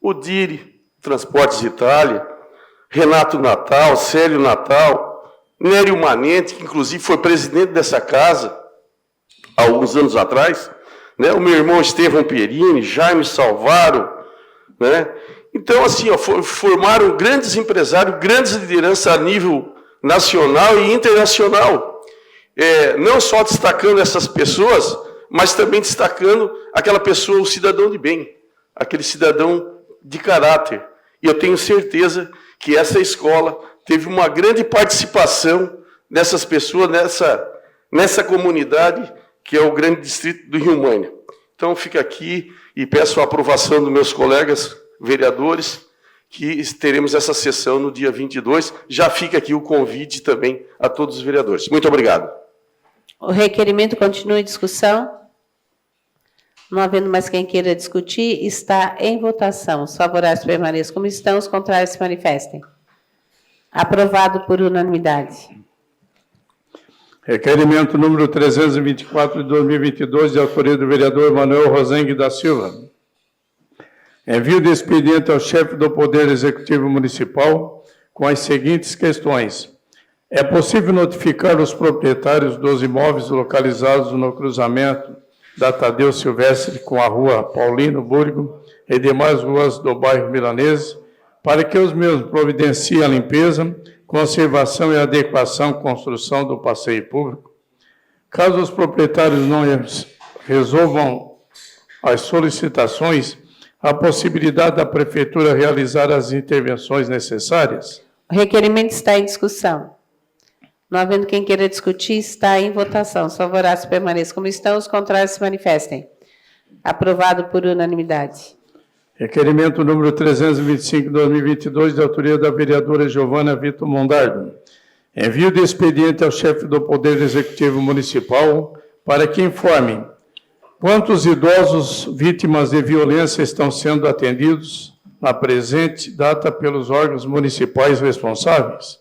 o Diri, Transportes Itália, Renato Natal, Célio Natal, Nério Manente, que inclusive foi presidente dessa casa há alguns anos atrás, né? O meu irmão Estevão Perini, Jaime Salvaro, né? Então, assim, formaram grandes empresários, grandes lideranças a nível nacional e internacional. Não só destacando essas pessoas, mas também destacando aquela pessoa, o cidadão de bem, aquele cidadão de caráter. E eu tenho certeza que essa escola teve uma grande participação dessas pessoas, nessa comunidade, que é o grande distrito do Rio Mânia. Então, fica aqui e peço a aprovação dos meus colegas vereadores, que teremos essa sessão no dia 22. Já fica aqui o convite também a todos os vereadores. Muito obrigado. O requerimento continua em discussão. Não havendo mais quem queira discutir, está em votação. Os favoráveis permaneçam como estão, os contrários se manifestem. Aprovado por unanimidade. Requerimento número 324 de 2022, de autoria do vereador Manuel Rosengue da Silva. Envio de expediente ao chefe do Poder Executivo Municipal com as seguintes questões. É possível notificar os proprietários dos imóveis localizados no cruzamento da Tadeu Silvestre com a rua Paulino Burgo e demais ruas do bairro Milanese, para que os mesmos providenciem a limpeza, conservação e adequação à construção do passeio público? Caso os proprietários não resolvam as solicitações, a possibilidade da Prefeitura realizar as intervenções necessárias? O requerimento está em discussão. Não havendo quem queira discutir, está em votação. Os favoráveis permaneçam como estão, os contrários se manifestem. Aprovado por unanimidade. Requerimento número 325, 2022, de autoria da vereadora Giovana Vitor Mondardo. Envio de expediente ao chefe do Poder Executivo Municipal para que informe quantos idosos vítimas de violência estão sendo atendidos na presente data pelos órgãos municipais responsáveis.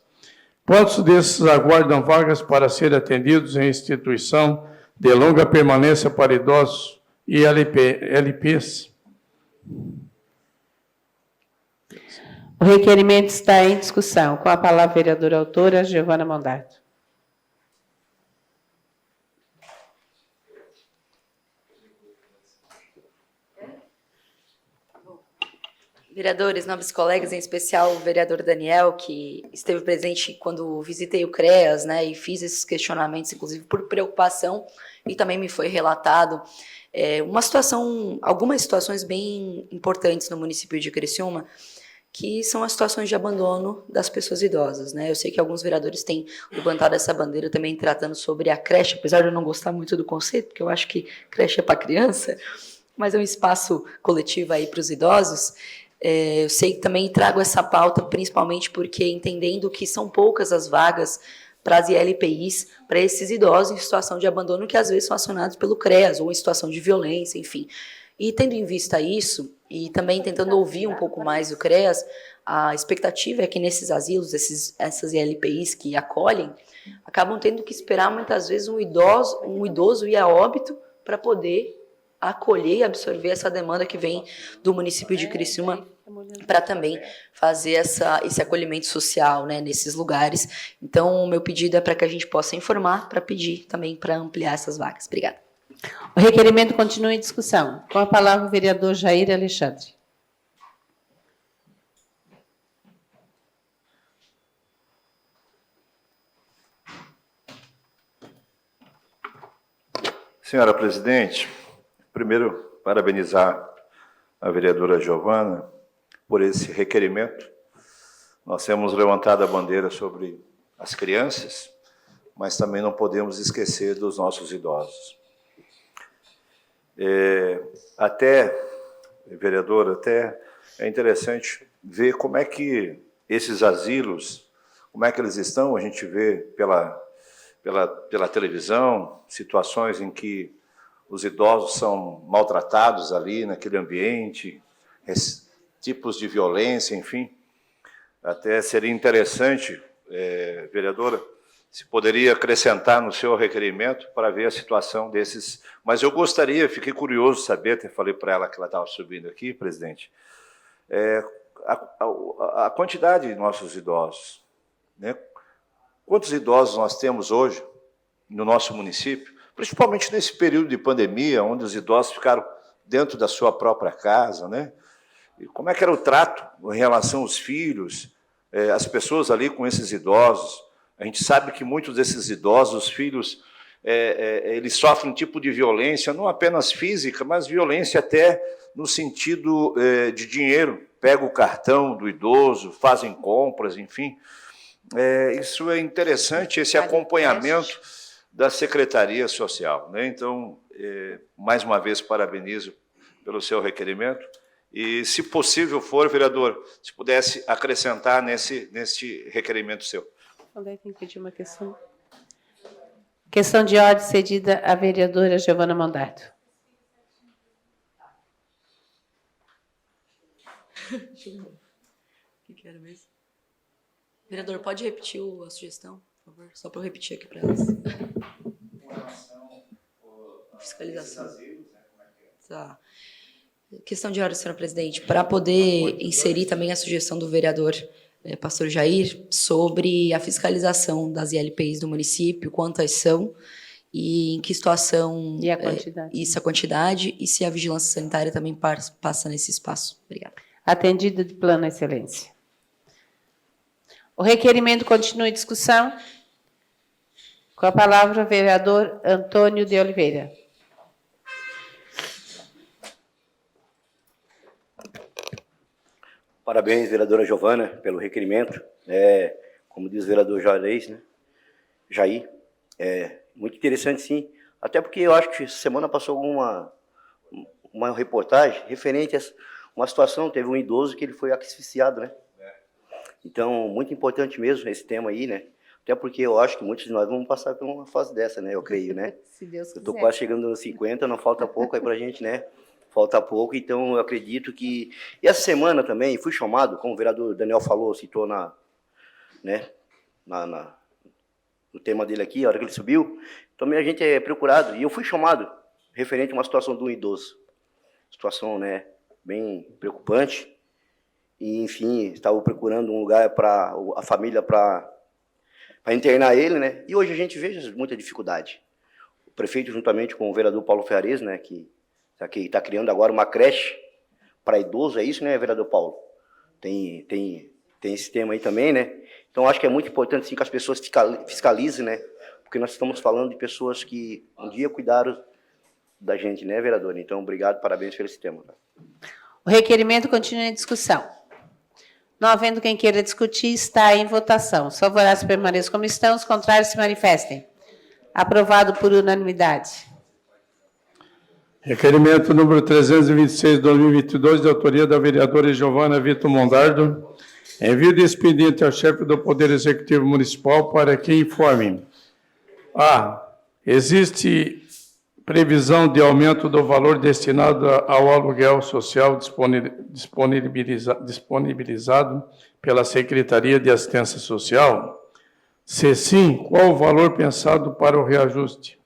Quantos desses aguardam vagas para serem atendidos em instituição de longa permanência para idosos e LPs? O requerimento está em discussão. Com a palavra a vereadora autora, Giovana Mondardo. Vereadores, nobres colegas, em especial o vereador Daniel, que esteve presente quando visitei o CREAS, né, e fiz esses questionamentos, inclusive por preocupação, e também me foi relatado algumas situações bem importantes no município de Criciúma, que são as situações de abandono das pessoas idosas, né? Eu sei que alguns vereadores têm levantado essa bandeira também tratando sobre a creche, apesar de eu não gostar muito do conceito, porque eu acho que creche é para criança, mas é um espaço coletivo aí para os idosos. Eu sei que também trago essa pauta principalmente porque entendendo que são poucas as vagas para as ILPIs, para esses idosos em situação de abandono que às vezes são acionados pelo CREAS ou em situação de violência, enfim. E tendo em vista isso, e também tentando ouvir um pouco mais o CREAS, a expectativa é que nesses asilos, essas ILPIs que acolhem, acabam tendo que esperar muitas vezes um idoso ir a óbito para poder acolher e absorver essa demanda que vem do município de Criciúma para também fazer esse acolhimento social, né, nesses lugares. Então, o meu pedido é para que a gente possa informar, para pedir também para ampliar essas vagas. Obrigada. O requerimento continua em discussão. Com a palavra o vereador Jair Alexandre. Senhora presidente, primeiro, parabenizar a vereadora Giovana por esse requerimento. Nós temos levantado a bandeira sobre as crianças, mas também não podemos esquecer dos nossos idosos. Vereadora, é interessante ver como é que esses asilos, como é que eles estão, a gente vê pela televisão, situações em que os idosos são maltratados ali naquele ambiente, tipos de violência, enfim. Até seria interessante, vereadora, se poderia acrescentar no seu requerimento para ver a situação desses. Mas eu gostaria, fiquei curioso de saber, até falei para ela que ela estava subindo aqui, presidente, a quantidade de nossos idosos, né? Quantos idosos nós temos hoje no nosso município, principalmente nesse período de pandemia, onde os idosos ficaram dentro da sua própria casa, né? E como é que era o trato em relação aos filhos, as pessoas ali com esses idosos? A gente sabe que muitos desses idosos, os filhos, eles sofrem um tipo de violência, não apenas física, mas violência até no sentido de dinheiro. Pega o cartão do idoso, fazem compras, enfim. Isso é interessante, esse acompanhamento da Secretaria Social, né? Então, mais uma vez, parabenizo pelo seu requerimento. E, se possível for, vereador, se pudesse acrescentar nesse requerimento seu. Tem que pedir uma questão. Questão de ordem cedida à vereadora Giovana Mondardo. O que era mesmo? Vereador, pode repetir a sugestão, por favor? Só para eu repetir aqui para elas. Com relação à fiscalização. Tá. Questão de ordem, senhora presidente, para poder inserir também a sugestão do vereador pastor Jair sobre a fiscalização das ILPIs do município, quantas são e em que situação e a quantidade. Isso, a quantidade, e se a vigilância sanitária também passa nesse espaço. Obrigada. Atendido de plano excelência. O requerimento continua em discussão. Com a palavra, o vereador Antônio de Oliveira. Parabéns, vereadora Giovana, pelo requerimento. como diz o vereador Jair, muito interessante, sim. Até porque eu acho que essa semana passou uma reportagem referente a uma situação, teve um idoso que ele foi asfixiado, né? Então, muito importante mesmo esse tema aí, né? Até porque eu acho que muitos de nós vamos passar por uma fase dessa, né? Eu creio, né? Se Deus quiser. Eu estou quase chegando nos 50, não falta pouco aí pra gente, né? Falta pouco, então eu acredito que... E essa semana também, fui chamado, como o vereador Daniel falou, citou no tema dele aqui, a hora que ele subiu, também a gente é procurado, e eu fui chamado referente a uma situação de um idoso. Situação, né, bem preocupante, e enfim, estava procurando um lugar para a família para internar ele, né, e hoje a gente vê muita dificuldade. O prefeito, juntamente com o vereador Paulo Ferrarese, né, que está criando agora uma creche para idoso, é isso, né, vereador Paulo? Tem esse tema aí também, né? Então, acho que é muito importante, sim, que as pessoas fiscalizem, né? Porque nós estamos falando de pessoas que um dia cuidaram da gente, né, vereador? Então, obrigado, parabéns por esse tema. O requerimento continua em discussão. Não havendo quem queira discutir, está em votação. Os favoráveis permaneçam como estão, os contrários se manifestem. Aprovado por unanimidade. Requerimento número 326, 2022, de autoria da vereadora Giovana Vitor Mondardo. Envio de expediente ao chefe do Poder Executivo Municipal para que informe. A. Existe previsão de aumento do valor destinado ao aluguel social disponibilizado pela Secretaria de Assistência Social? Se sim, qual o valor pensado para o reajuste?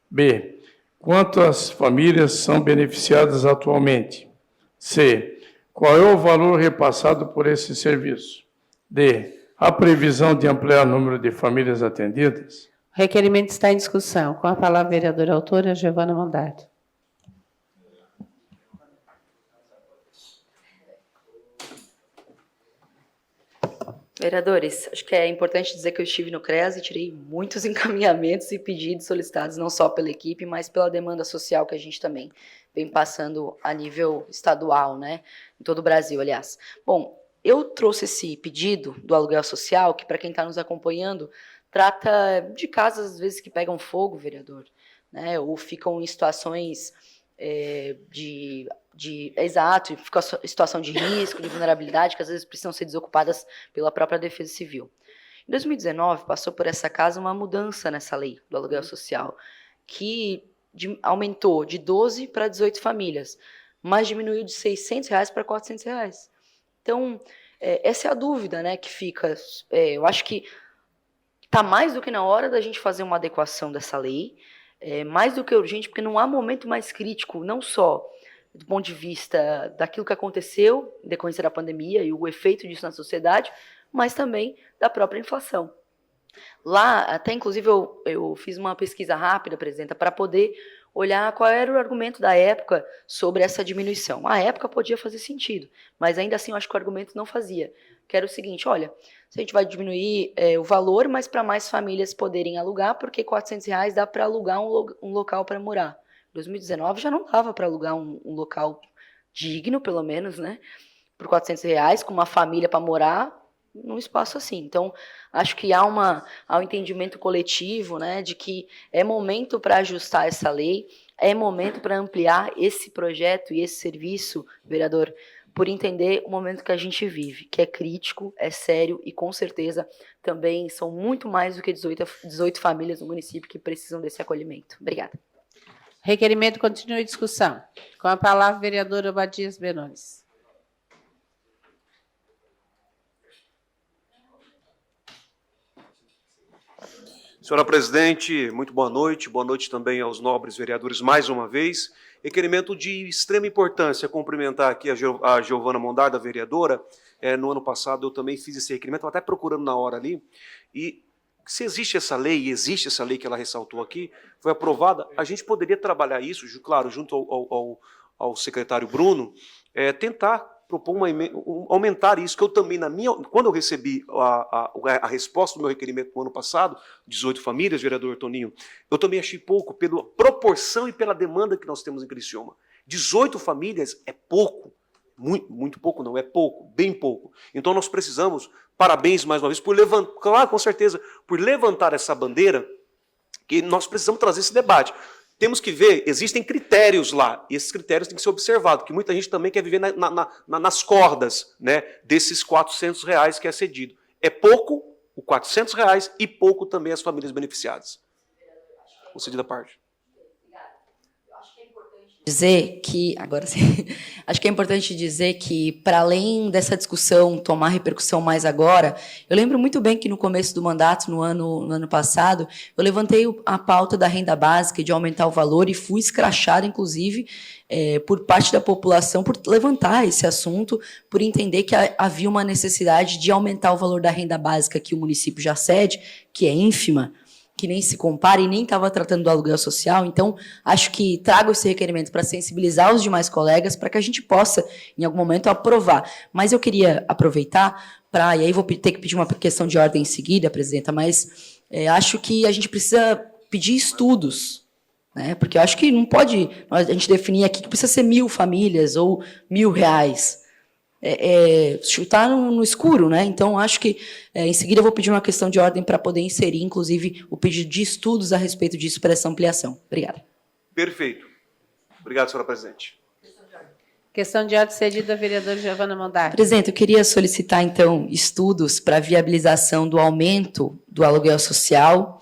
B. Quantas famílias são beneficiadas atualmente? C. Qual é o valor repassado por esse serviço? D. Há previsão de ampliar o número de famílias atendidas? O requerimento está em discussão. Com a palavra a vereadora autora, Giovana Mondardo. Vereadores, acho que é importante dizer que eu estive no CREAS e tirei muitos encaminhamentos e pedidos solicitados, não só pela equipe, mas pela demanda social que a gente também vem passando a nível estadual, né? Em todo o Brasil, aliás. Bom, eu trouxe esse pedido do aluguel social, que para quem está nos acompanhando, trata de casas, às vezes, que pegam fogo, vereador, né? Ou ficam em situações exato, fica em situação de risco, de vulnerabilidade, que às vezes precisam ser desocupadas pela própria Defesa Civil. Em 2019, passou por essa casa uma mudança nessa lei do aluguel social, que aumentou de 12 para 18 famílias, mas diminuiu de R$600 para R$400. Então, essa é a dúvida, né, que fica. Eu acho que está mais do que na hora da gente fazer uma adequação dessa lei, mais do que urgente, porque não há momento mais crítico, não só do ponto de vista daquilo que aconteceu em decorrência da pandemia e o efeito disso na sociedade, mas também da própria inflação. Lá, até inclusive, eu fiz uma pesquisa rápida, presidenta, para poder olhar qual era o argumento da época sobre essa diminuição. A época podia fazer sentido, mas ainda assim eu acho que o argumento não fazia. Que era o seguinte, olha, se a gente vai diminuir o valor, mas para mais famílias poderem alugar, porque R$400 dá para alugar um local para morar. Em 2019 já não dava para alugar um local digno, pelo menos, né? Por R$400, com uma família para morar num espaço assim. Então, acho que há um entendimento coletivo, né, de que é momento para ajustar essa lei, é momento para ampliar esse projeto e esse serviço, vereador, por entender o momento que a gente vive, que é crítico, é sério e, com certeza, também são muito mais do que 18 famílias no município que precisam desse acolhimento. Obrigada. Requerimento continua em discussão. Com a palavra, a vereadora Obadias Benones. Senhora presidente, muito boa noite também aos nobres vereadores mais uma vez. Requerimento de extrema importância, cumprimentar aqui a Giovana Mondardo, a vereadora. No ano passado eu também fiz esse requerimento, até procurando na hora ali, e se existe essa lei que ela ressaltou aqui, foi aprovada, a gente poderia trabalhar isso, claro, junto ao secretário Bruno, tentar propor aumentar isso, que eu também, quando eu recebi a resposta do meu requerimento no ano passado, 18 famílias, vereador Toninho, eu também achei pouco, pela proporção e pela demanda que nós temos em Criciúma. 18 famílias é pouco, muito pouco não, é pouco, bem pouco. Então nós precisamos parabéns mais uma vez por levantar, claro, com certeza, por levantar essa bandeira, que nós precisamos trazer esse debate. Temos que ver, existem critérios lá, e esses critérios têm que ser observados, porque muita gente também quer viver nas cordas, né, desses R$400 que é cedido. É pouco o R$400 e pouco também as famílias beneficiadas. Concedida a parte. Dizer que, agora sim, acho que é importante dizer que, para além dessa discussão tomar repercussão mais agora, eu lembro muito bem que no começo do mandato, no ano passado, eu levantei a pauta da renda básica, de aumentar o valor, e fui escrachada, inclusive, por parte da população, por levantar esse assunto, por entender que havia uma necessidade de aumentar o valor da renda básica que o município já cede, que é ínfima, que nem se compara e nem estava tratando do aluguel social. Então, acho que trago esse requerimento para sensibilizar os demais colegas, para que a gente possa, em algum momento, aprovar. Mas eu queria aproveitar para, e aí vou ter que pedir uma questão de ordem em seguida, presidenta, mas acho que a gente precisa pedir estudos, né? Porque eu acho que não pode a gente definir aqui que precisa ser 1.000 famílias ou R$1.000. Chutar no escuro, né? Então, acho que, em seguida, eu vou pedir uma questão de ordem para poder inserir, inclusive, o pedido de estudos a respeito disso para essa ampliação. Obrigada. Perfeito. Obrigado, senhora presidente. Questão de ordem cedida, vereadora Giovana Mondar. Presidente, eu queria solicitar, então, estudos para a viabilização do aumento do aluguel social,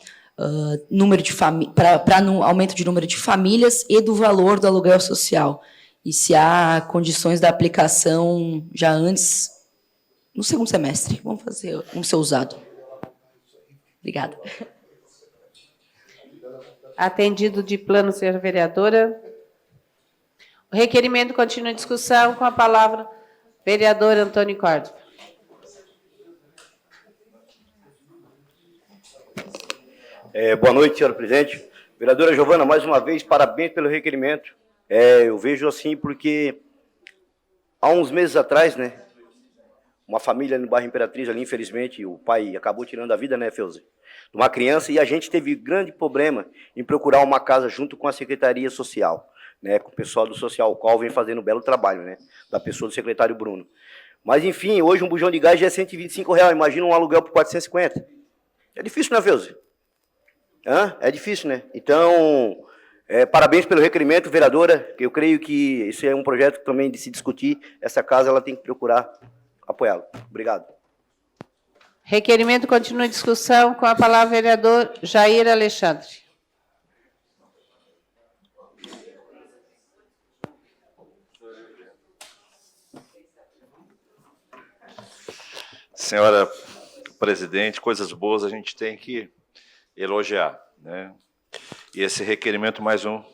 para aumento de número de famílias e do valor do aluguel social. E se há condições da aplicação já antes, no segundo semestre. Vamos ser usado. Obrigada. Atendido de plano, senhora vereadora. O requerimento continua em discussão. Com a palavra, vereador Antônio Córdoba. Boa noite, senhora presidente. Vereadora Giovana, mais uma vez, parabéns pelo requerimento. Eu vejo assim porque há uns meses atrás, né, uma família no bairro Imperatriz ali, infelizmente, o pai acabou tirando a vida, né, Feuze, de uma criança, e a gente teve grande problema em procurar uma casa junto com a Secretaria Social, né, com o pessoal do Social, o qual vem fazendo um belo trabalho, né, da pessoa do secretário Bruno. Mas, enfim, hoje um bujão de gás já é R$125, imagina um aluguel por 450. É difícil, né, Feuze? É difícil, né? Então... parabéns pelo requerimento, vereadora. Eu creio que isso é um projeto também de se discutir. Essa casa ela tem que procurar apoiá-lo. Obrigado. Requerimento continua em discussão. Com a palavra, vereador Jair Alexandre. Senhora presidente, coisas boas a gente tem que elogiar, né? E esse requerimento, mais um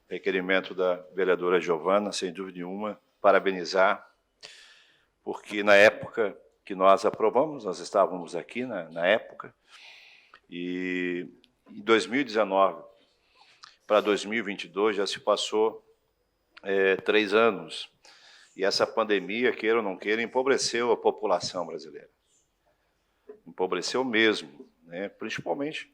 requerimento da vereadora Giovana, sem dúvida nenhuma, parabenizar, porque na época que nós aprovamos, nós estávamos aqui na época, e em 2019 para 2022 já se passou 3 anos, e essa pandemia, queira ou não queira, empobreceu a população brasileira. Empobreceu mesmo, né? Principalmente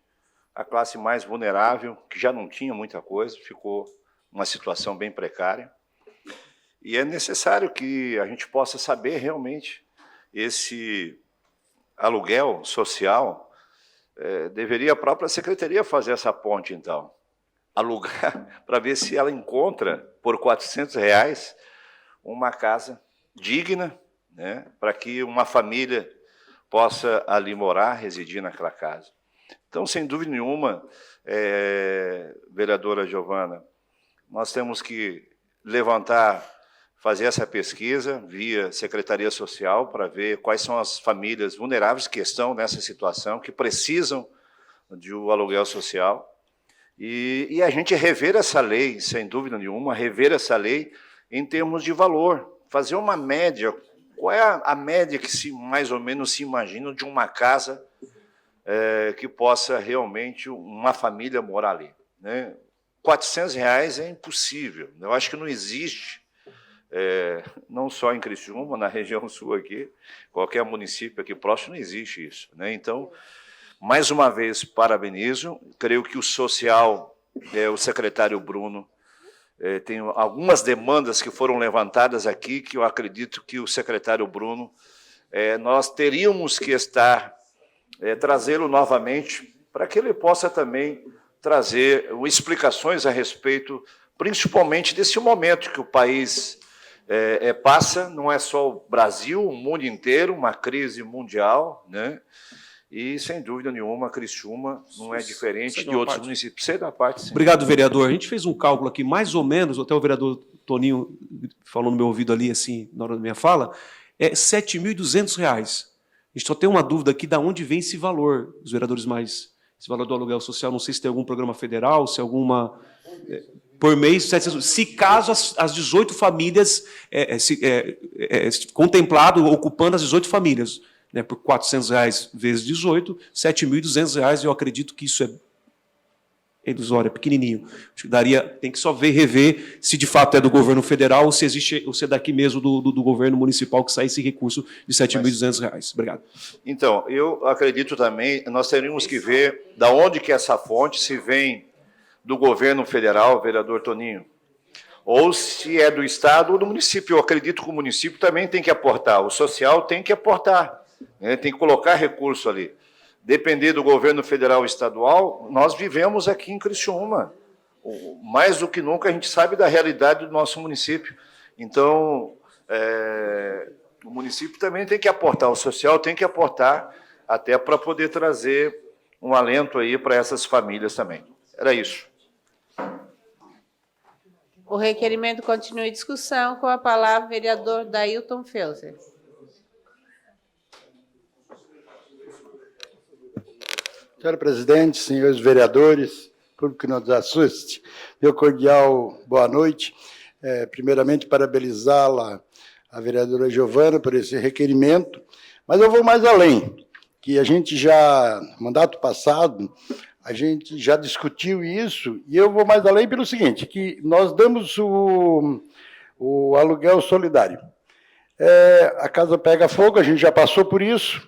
a classe mais vulnerável, que já não tinha muita coisa, ficou numa situação bem precária. E é necessário que a gente possa saber realmente esse aluguel social, deveria a própria secretaria fazer essa ponte, então. Alugar para ver se ela encontra, por R$400, uma casa digna, né, para que uma família possa ali morar, residir naquela casa. Então, sem dúvida nenhuma, vereadora Giovana, nós temos que levantar, fazer essa pesquisa via Secretaria Social para ver quais são as famílias vulneráveis que estão nessa situação, que precisam de um aluguel social, e a gente rever essa lei, sem dúvida nenhuma, rever essa lei em termos de valor, fazer uma média. Qual é a média que mais ou menos se imagina de uma casa que possa realmente uma família morar ali, né? R$400 é impossível. Eu acho que não existe, não só em Criciúma, na região sul aqui, qualquer município aqui próximo, não existe isso, né? Então, mais uma vez, parabenizo. Creio que o social, o secretário Bruno, tem algumas demandas que foram levantadas aqui, que eu acredito que o secretário Bruno nós teríamos que trazê-lo novamente para que ele possa também trazer explicações a respeito, principalmente desse momento que o país passa, não é só o Brasil, o mundo inteiro, uma crise mundial, né? E, sem dúvida nenhuma, Criciúma não é diferente de outros municípios. Sei da parte, sim. Obrigado, vereador. A gente fez um cálculo aqui, mais ou menos, até o vereador Toninho falou no meu ouvido ali, assim, na hora da minha fala, é R$ 7.200. A gente só tem uma dúvida aqui, de onde vem esse valor, os vereadores mais... Esse valor do aluguel social, não sei se tem algum programa federal, se alguma... por mês, 700, se caso as 18 famílias, contemplado, ocupando as 18 famílias, né, por R$ 400 vezes 18, R$ 7.200, eu acredito que isso é ilusório, é pequenininho. Acho que tem que só rever se de fato é do governo federal ou se existe, ou se é daqui mesmo do governo municipal que sai esse recurso de R$ 7.200. Obrigado. Então, eu acredito também, nós teríamos que ver de onde que essa fonte se vem do governo federal, vereador Toninho, ou se é do estado ou do município. Eu acredito que o município também tem que aportar, o social tem que aportar, né? Tem que colocar recurso ali. Depender do governo federal e estadual, nós vivemos aqui em Criciúma. Mais do que nunca, a gente sabe da realidade do nosso município. Então, o município também tem que aportar, o social tem que aportar, até para poder trazer um alento aí para essas famílias também. Era isso. O requerimento continua em discussão. Com a palavra, o vereador Dailton Felser. Senhora presidente, senhores vereadores, público que nos assiste, meu cordial boa noite. Primeiramente, parabenizá-la, a vereadora Giovana, por esse requerimento, mas eu vou mais além, que a gente já, no mandato passado, a gente já discutiu isso, e eu vou mais além pelo seguinte, que nós damos o aluguel solidário. A casa pega fogo, a gente já passou por isso,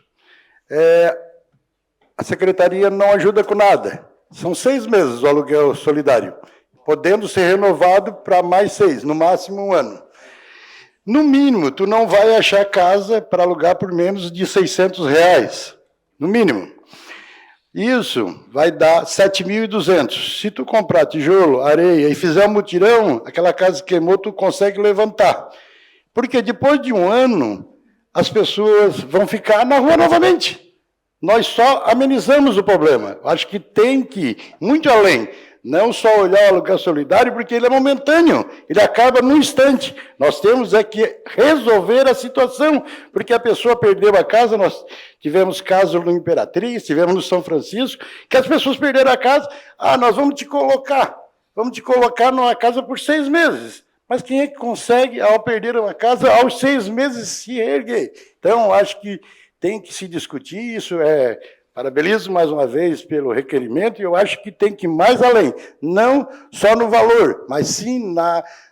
a secretaria não ajuda com nada. São 6 meses o aluguel solidário, podendo ser renovado para mais 6, no máximo 1 ano. No mínimo, tu não vai achar casa para alugar por menos de R$ 600, no mínimo. Isso vai dar 7.200. Se tu comprar tijolo, areia e fizer um mutirão, aquela casa que queimou, tu consegue levantar. Porque depois de 1 ano, as pessoas vão ficar na rua novamente. Nós só amenizamos o problema. Acho que tem que ir muito além. Não só olhar o aluguel solidário, porque ele é momentâneo, ele acaba num instante. Nós temos que resolver a situação, porque a pessoa perdeu a casa, nós tivemos casos no Imperatriz, tivemos no São Francisco, que as pessoas perderam a casa, nós vamos te colocar numa casa por 6 meses. Mas quem é que consegue, ao perder uma casa, aos 6 meses se erguer? Então, acho que tem que se discutir isso, parabenizo mais uma vez pelo requerimento, e eu acho que tem que ir mais além, não só no valor, mas sim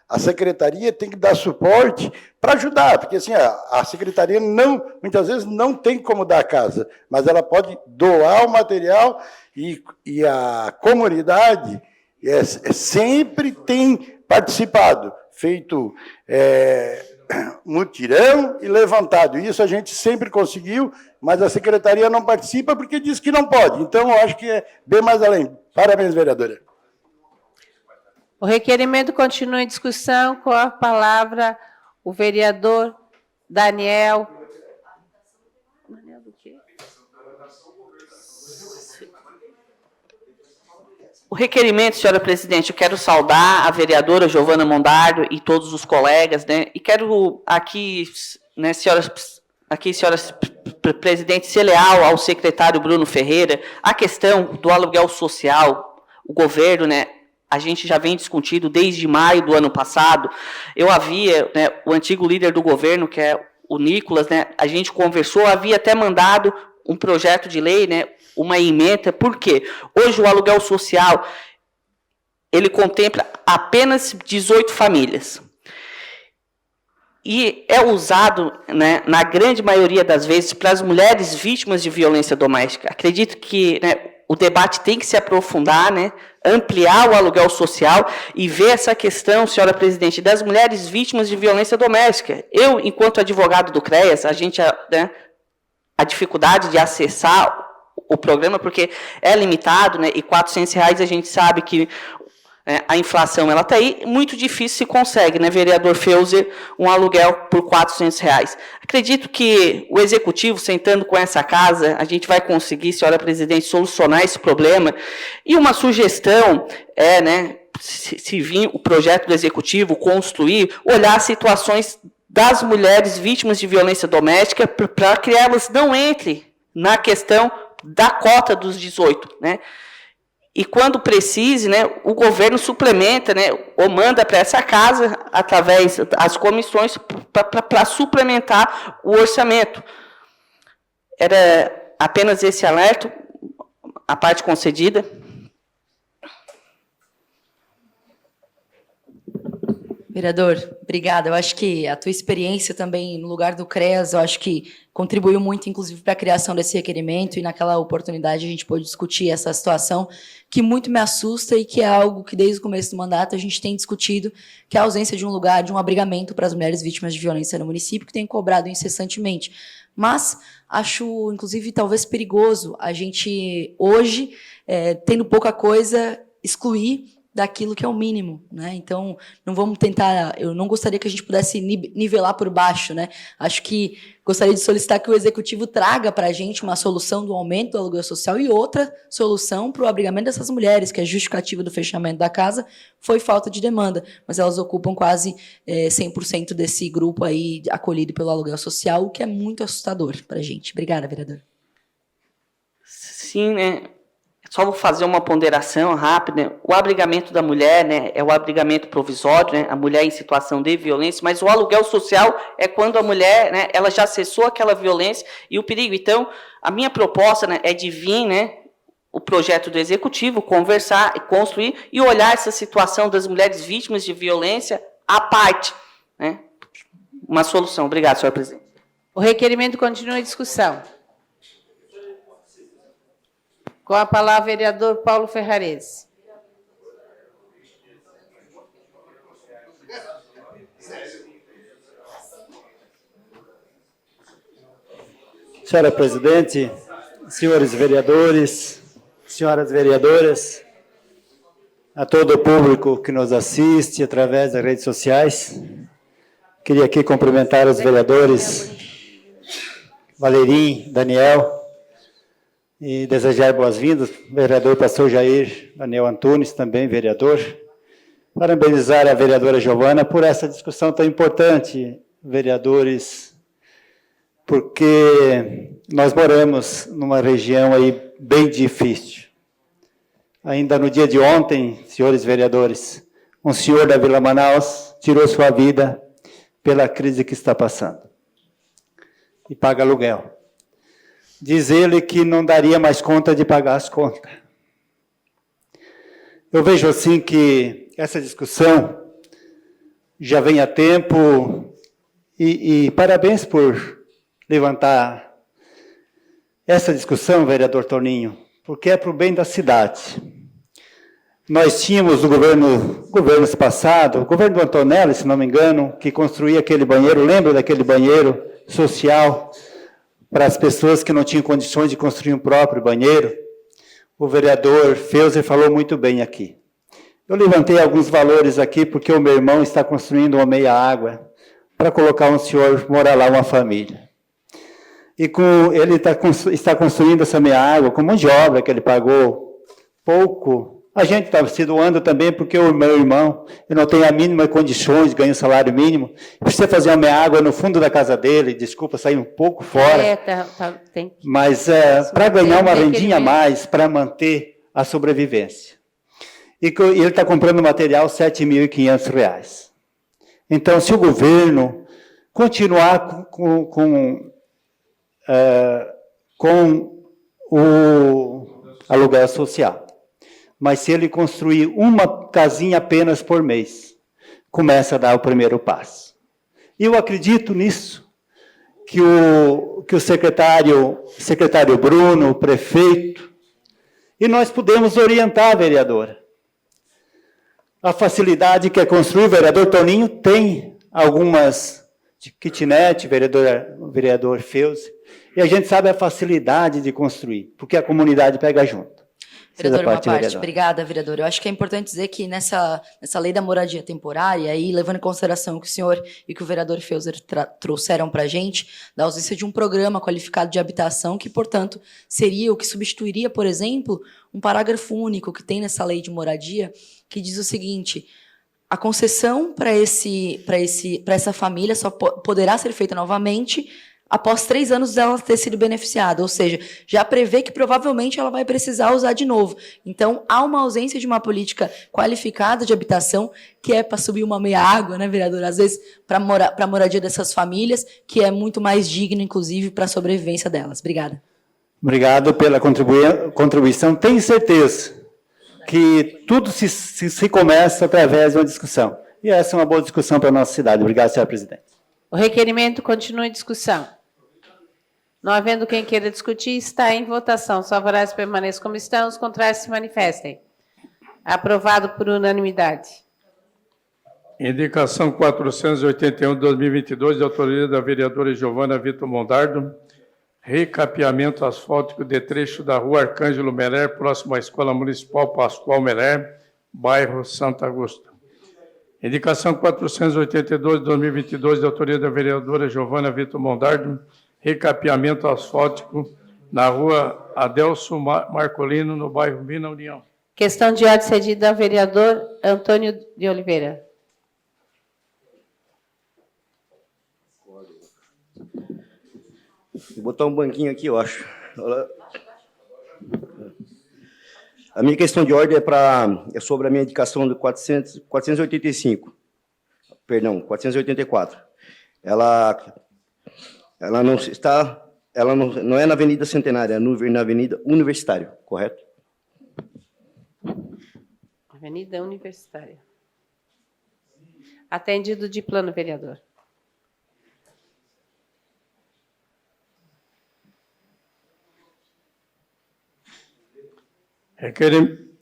a secretaria tem que dar suporte para ajudar, porque assim, a secretaria muitas vezes não tem como dar a casa, mas ela pode doar o material e a comunidade sempre tem participado, feito mutirão e levantado. Isso a gente sempre conseguiu, mas a secretaria não participa porque diz que não pode. Então, eu acho que é bem mais além. Parabéns, vereadora. O requerimento continua em discussão. Com a palavra, o vereador Daniel. O requerimento, senhora presidente, eu quero saudar a vereadora Giovana Mondardo e todos os colegas, né? E quero aqui, né, senhora presidente, ser leal ao secretário Bruno Ferreira. A questão do aluguel social, o governo, né? A gente já vem discutindo desde maio do ano passado. Eu havia, né, o antigo líder do governo, que é o Nicolas, né? A gente conversou, havia até mandado um projeto de lei, né? Uma emenda, por quê? Hoje o aluguel social, ele contempla apenas 18 famílias. E é usado, né, na grande maioria das vezes, para as mulheres vítimas de violência doméstica. Acredito que, né, o debate tem que se aprofundar, né? Ampliar o aluguel social e ver essa questão, senhora presidente, das mulheres vítimas de violência doméstica. Eu, enquanto advogado do CREAS, a dificuldade de acessar o programa, porque é limitado, né, e R$400 a gente sabe que a inflação está aí, muito difícil se consegue, né, vereador Feuser, um aluguel por R$400. Acredito que o Executivo, sentando com essa casa, a gente vai conseguir, senhora presidente, solucionar esse problema. E uma sugestão né, se vir o projeto do Executivo construir, olhar as situações das mulheres vítimas de violência doméstica para que elas não entrem na questão da cota dos 18, né? E quando precise, né, o governo suplementa, né, ou manda para essa casa, através das comissões, para suplementar o orçamento. Era apenas esse alerta, a parte concedida. Vereador, obrigada. Eu acho que a tua experiência também no lugar do CREAS, eu acho que contribuiu muito, inclusive, para a criação desse requerimento, e naquela oportunidade a gente pôde discutir essa situação que muito me assusta e que é algo que, desde o começo do mandato, a gente tem discutido, que é a ausência de um lugar, de um abrigamento para as mulheres vítimas de violência no município, que tem cobrado incessantemente. Mas acho, inclusive, talvez perigoso a gente, hoje, tendo pouca coisa, excluir daquilo que é o mínimo, né? Então, não vamos tentar, eu não gostaria que a gente pudesse nivelar por baixo, né? Acho que gostaria de solicitar que o Executivo traga para a gente uma solução do aumento do aluguel social e outra solução para o abrigamento dessas mulheres, que a justificativa do fechamento da casa foi falta de demanda, mas elas ocupam quase 100% desse grupo aí acolhido pelo aluguel social, o que é muito assustador para a gente. Obrigada, vereador. Sim, né? Só vou fazer uma ponderação rápida. O abrigamento da mulher, né, é o abrigamento provisório, né, a mulher em situação de violência, mas o aluguel social é quando a mulher, né, ela já acessou aquela violência e o perigo. Então, a minha proposta, né, é de vir, né, o projeto do Executivo, conversar e construir e olhar essa situação das mulheres vítimas de violência à parte, né? Uma solução. Obrigado, senhor presidente. O requerimento continua em discussão. Com a palavra, vereador Paulo Ferrarese. Senhora presidente, senhores vereadores, senhoras vereadoras, a todo o público que nos assiste através das redes sociais, queria aqui cumprimentar os vereadores Valerim, Daniel, e desejar boas-vindas, vereador pastor Jair, Daniel Antunes, também vereador. Parabenizar a vereadora Giovana por essa discussão tão importante, vereadores, porque nós moramos numa região aí bem difícil. Ainda no dia de ontem, senhores vereadores, um senhor da Vila Manaus tirou sua vida pela crise que está passando e paga aluguel. Diz ele que não daria mais conta de pagar as contas. Eu vejo assim que essa discussão já vem há tempo e parabéns por levantar essa discussão, vereador Toninho, porque é para o bem da cidade. Nós tínhamos no governos passados, o governo do Antonelli, se não me engano, que construía aquele banheiro, lembra daquele banheiro social para as pessoas que não tinham condições de construir um próprio banheiro? O vereador Feuser falou muito bem aqui. Eu levantei alguns valores aqui, porque o meu irmão está construindo uma meia-água para colocar um senhor morar lá, uma família. E ele está construindo essa meia-água com mão de obra que ele pagou pouco. A gente está se doando também, porque o meu irmão, eu não tenho a mínima condições de ganhar um salário mínimo, precisa fazer uma meia-água no fundo da casa dele, desculpa, sair um pouco fora, mas para ganhar uma rendinha a mais, para manter a sobrevivência. E ele está comprando material R$ 7.500. Então, se o governo continuar com o aluguel social, mas se ele construir uma casinha apenas por mês, começa a dar o primeiro passo. E eu acredito nisso, que o secretário Bruno, o prefeito, E nós podemos orientar a vereadora. A facilidade que é construir, o vereador Toninho tem algumas de kitnet, vereador Feuze, e a gente sabe a facilidade de construir, porque a comunidade pega junto. Vereador, uma parte. Obrigada, vereador. Eu acho que é importante dizer que nessa lei da moradia temporária, aí, levando em consideração o que o senhor e que o vereador Feuzer trouxeram para a gente, da ausência de um programa qualificado de habitação, que, portanto, seria o que substituiria, por exemplo, um parágrafo único que tem nessa lei de moradia, que diz o seguinte: a concessão para essa família só poderá ser feita novamente após 3 anos dela ter sido beneficiada, ou seja, já prevê que provavelmente ela vai precisar usar de novo. Então, há uma ausência de uma política qualificada de habitação, que é para subir uma meia água, né, vereador? Às vezes, para a moradia dessas famílias, que é muito mais digna, inclusive, para a sobrevivência delas. Obrigada. Obrigado pela contribuição. Tenho certeza que tudo se começa através de uma discussão. E essa é uma boa discussão para a nossa cidade. Obrigado, senhora presidente. O requerimento continua em discussão. Não havendo quem queira discutir, está em votação. Os favoráveis permaneçam como estão, os contrários se manifestem. Aprovado por unanimidade. Indicação 481 de 2022, de autoria da vereadora Giovana Vitor Mondardo. Recapeamento asfáltico de trecho da rua Arcângelo Meller, próximo à Escola Municipal Pascoal Meller, bairro Santo Augusto. Indicação 482 de 2022, de autoria da vereadora Giovana Vitor Mondardo. Recapeamento asfáltico na rua Adelso Marcolino, no bairro Vila União. Questão de ordem cedida ao vereador Antônio de Oliveira. Vou botar um banquinho aqui, eu acho. A minha questão de ordem é sobre a minha indicação do 485. Perdão, 484. Ela não é na Avenida Centenária, é na Avenida Universitária, correto? Avenida Universitária. Atendido de plano, vereador.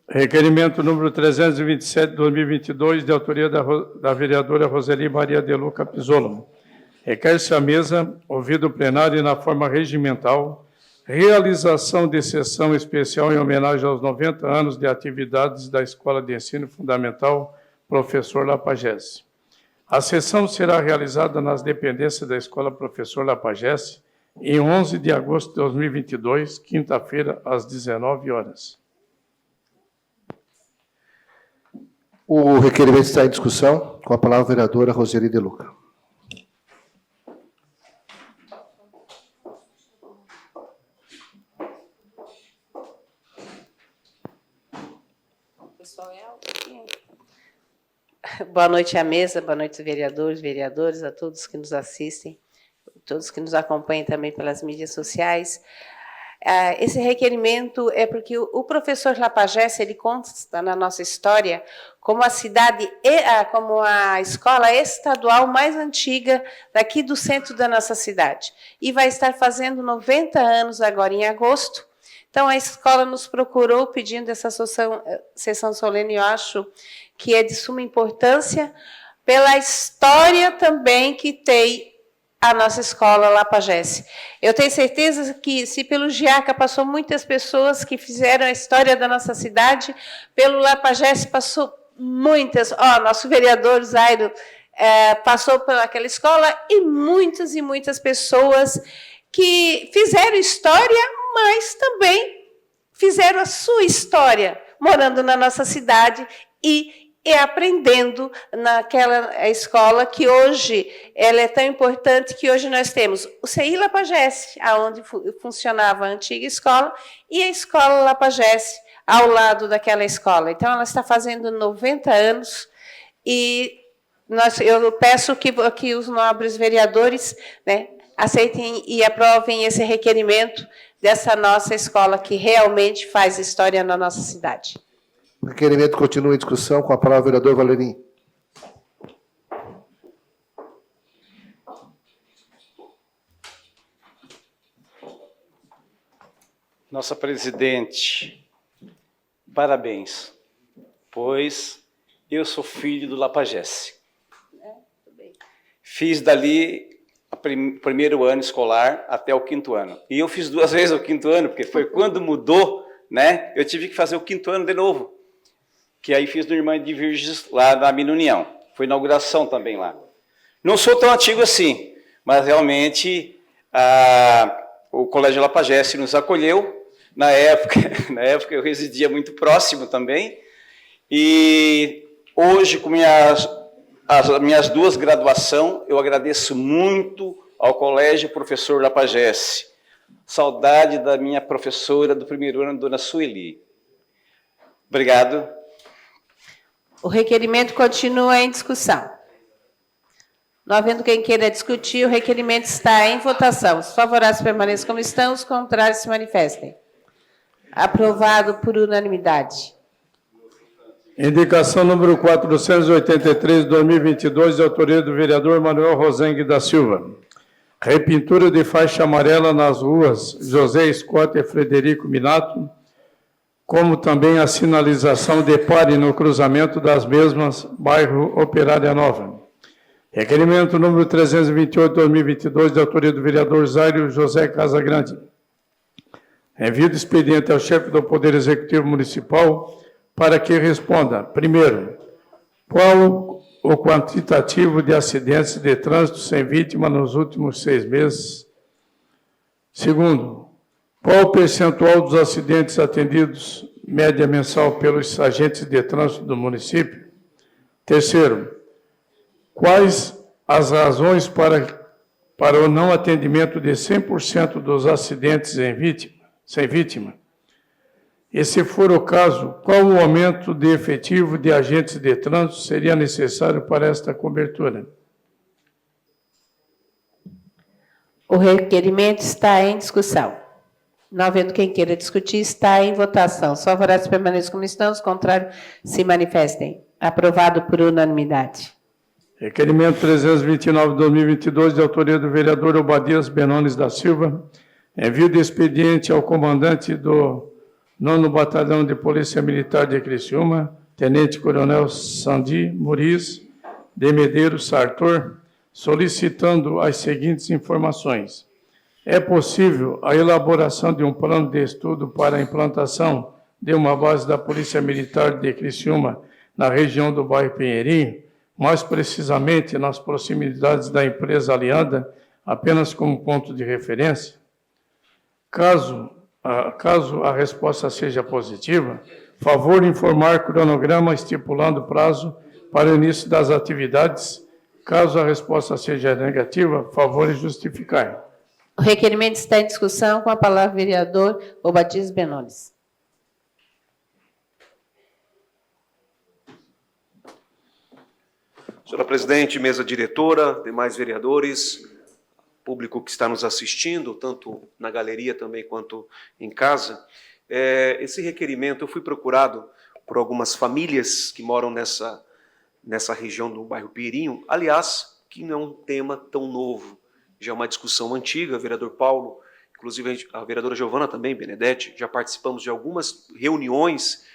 Requerimento número 327, de 2022, de autoria da vereadora Roseli Maria de Luca Pizzolo. Requer-se à mesa, ouvido o plenário e na forma regimental, realização de sessão especial em homenagem aos 90 anos de atividades da Escola de Ensino Fundamental Professor Lapagesse. A sessão será realizada nas dependências da Escola Professor Lapagesse, em 11 de agosto de 2022, quinta-feira, às 19 horas. O requerimento está em discussão. Com a palavra, a vereadora Roseli de Luca. Boa noite à mesa, boa noite, vereadores, vereadoras, a todos que nos assistem, todos que nos acompanham também pelas mídias sociais. Esse requerimento é porque o professor Lapagesse, ele consta na nossa história como a cidade, como a escola estadual mais antiga daqui do centro da nossa cidade. E vai estar fazendo 90 anos agora em agosto. Então, a escola nos procurou pedindo essa sessão solene, eu acho que é de suma importância, pela história também que tem a nossa escola Lapagesse. Eu tenho certeza que, se pelo GIACA passou muitas pessoas que fizeram a história da nossa cidade, pelo Lapagesse passou muitas. Nosso vereador Zairo passou por aquela escola e muitas pessoas que fizeram história, mas também fizeram a sua história, morando na nossa cidade e aprendendo naquela escola que hoje ela é tão importante, que hoje nós temos o CI Lapagesse, onde funcionava a antiga escola, e a escola Lapagesse ao lado daquela escola. Então, ela está fazendo 90 anos e eu peço que os nobres vereadores, né, aceitem e aprovem esse requerimento dessa nossa escola que realmente faz história na nossa cidade. O requerimento continua em discussão. Com a palavra, o vereador Valerim. Nossa presidente, parabéns, pois eu sou filho do Lapagesse. Fiz dali o primeiro ano escolar até o 5º ano. E eu fiz 2 vezes o 5º ano, porque foi quando mudou, né? Eu tive que fazer o 5º ano de novo. Que aí fiz no Irmã de Virgens, lá na Mina União. Foi inauguração também lá. Não sou tão antigo assim, mas realmente o Colégio Lapagesse nos acolheu. Na época eu residia muito próximo também. E hoje, com as minhas 2 graduações, eu agradeço muito ao Colégio Professor Lapagesse. Saudade da minha professora do primeiro ano, dona Sueli. Obrigado. O requerimento continua em discussão. Não havendo quem queira discutir, o requerimento está em votação. Os favoráveis permaneçam como estão, os contrários se manifestem. Aprovado por unanimidade. Indicação número 483, 2022, de autoria do vereador Manuel Rosengue da Silva. Repintura de faixa amarela nas ruas José Scott e Frederico Minato, como também a sinalização de pare no cruzamento das mesmas, bairro Operária Nova. Requerimento número 328, 2022, de autoria do vereador Zário José Casagrande. Envio de expediente ao chefe do Poder Executivo Municipal para que responda, primeiro, qual o quantitativo de acidentes de trânsito sem vítima nos últimos 6 meses? Segundo, qual o percentual dos acidentes atendidos, média mensal, pelos agentes de trânsito do município? Terceiro, quais as razões para o não atendimento de 100% dos acidentes sem vítima? E, se for o caso, qual o aumento de efetivo de agentes de trânsito seria necessário para esta cobertura? O requerimento está em discussão. Não havendo quem queira discutir, está em votação. Os favoráveis permaneçam como estão, os contrários se manifestem. Aprovado por unanimidade. Requerimento 329, 2022, de autoria do vereador Obadias Benones da Silva. Envio de expediente ao comandante do 9º Batalhão de Polícia Militar de Criciúma, Tenente Coronel Sandi Muriz de Medeiros Sartor, solicitando as seguintes informações. É possível a elaboração de um plano de estudo para a implantação de uma base da Polícia Militar de Criciúma na região do bairro Pinheirinho, mais precisamente nas proximidades da empresa Alianda, apenas como ponto de referência? Caso a resposta seja positiva, favor informar cronograma estipulando prazo para o início das atividades. Caso a resposta seja negativa, favor justificar. O requerimento está em discussão. Com a palavra o vereador Obadias Benones. Senhora presidente, mesa diretora, demais vereadores, público que está nos assistindo, tanto na galeria também quanto em casa, esse requerimento, eu fui procurado por algumas famílias que moram nessa região do bairro Pinheirinho, aliás, que não é um tema tão novo, já é uma discussão antiga, o vereador Paulo, inclusive a vereadora Giovana também, Benedetti, já participamos de algumas reuniões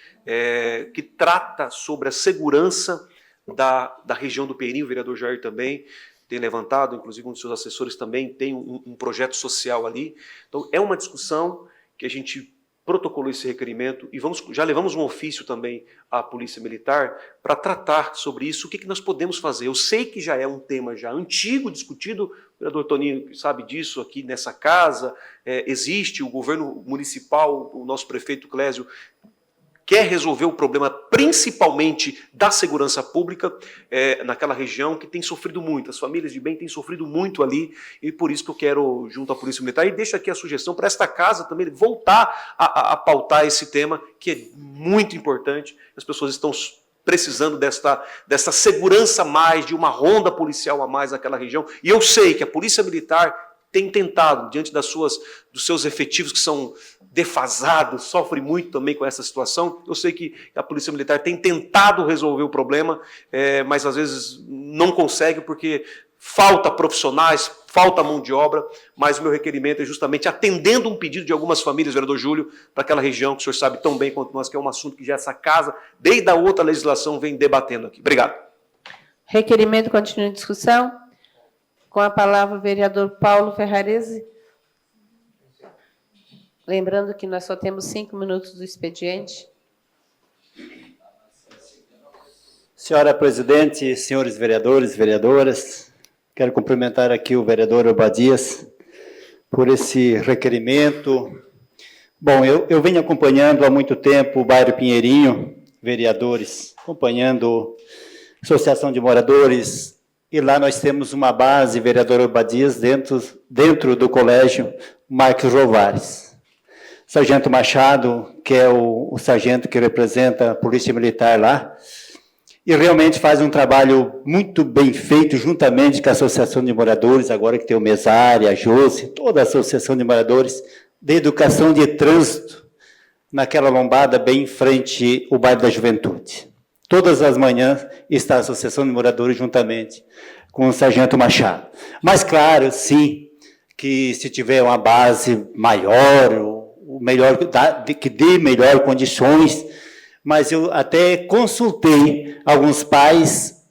que trata sobre a segurança da região do Pinheirinho, o vereador Jair também tem levantado, inclusive um dos seus assessores também tem um projeto social ali. Então, é uma discussão que a gente protocolou esse requerimento e já levamos um ofício também à Polícia Militar para tratar sobre isso, o que nós podemos fazer. Eu sei que já é um tema já antigo, discutido, o vereador Toninho sabe disso aqui nessa casa, existe o governo municipal, o nosso prefeito Clésio, quer resolver o problema principalmente da segurança pública naquela região que tem sofrido muito, as famílias de bem têm sofrido muito ali, e por isso que eu quero, junto à Polícia Militar, e deixo aqui a sugestão para esta casa também voltar a pautar esse tema, que é muito importante, as pessoas estão precisando dessa segurança a mais, de uma ronda policial a mais naquela região, e eu sei que a Polícia Militar tem tentado, diante dos seus efetivos que são defasados, sofre muito também com essa situação. Eu sei que a Polícia Militar tem tentado resolver o problema, mas às vezes não consegue porque falta profissionais, falta mão de obra, mas o meu requerimento é justamente atendendo um pedido de algumas famílias, vereador Júlio, para aquela região que o senhor sabe tão bem quanto nós, que é um assunto que já essa casa, desde a outra legislação, vem debatendo aqui. Obrigado. Requerimento continua em discussão. Com a palavra o vereador Paulo Ferrarese. Lembrando que nós só temos 5 minutos do expediente. Senhora presidente, senhores vereadores, vereadoras, quero cumprimentar aqui o vereador Obadias por esse requerimento. Bom, eu venho acompanhando há muito tempo o bairro Pinheirinho, vereadores, acompanhando a Associação de Moradores, e lá nós temos uma base, vereador Obadias, dentro do colégio Marcos Rovares. Sargento Machado, que é o sargento que representa a Polícia Militar lá, e realmente faz um trabalho muito bem feito, juntamente com a Associação de Moradores, agora que tem o Mesária, a Josi, toda a Associação de Moradores, de educação de trânsito, naquela lombada bem em frente ao bairro da Juventude. Todas as manhãs está a Associação de Moradores juntamente com o Sargento Machado. Mas, claro, sim, que se tiver uma base maior, que dê melhor condições, mas eu até consultei alguns pais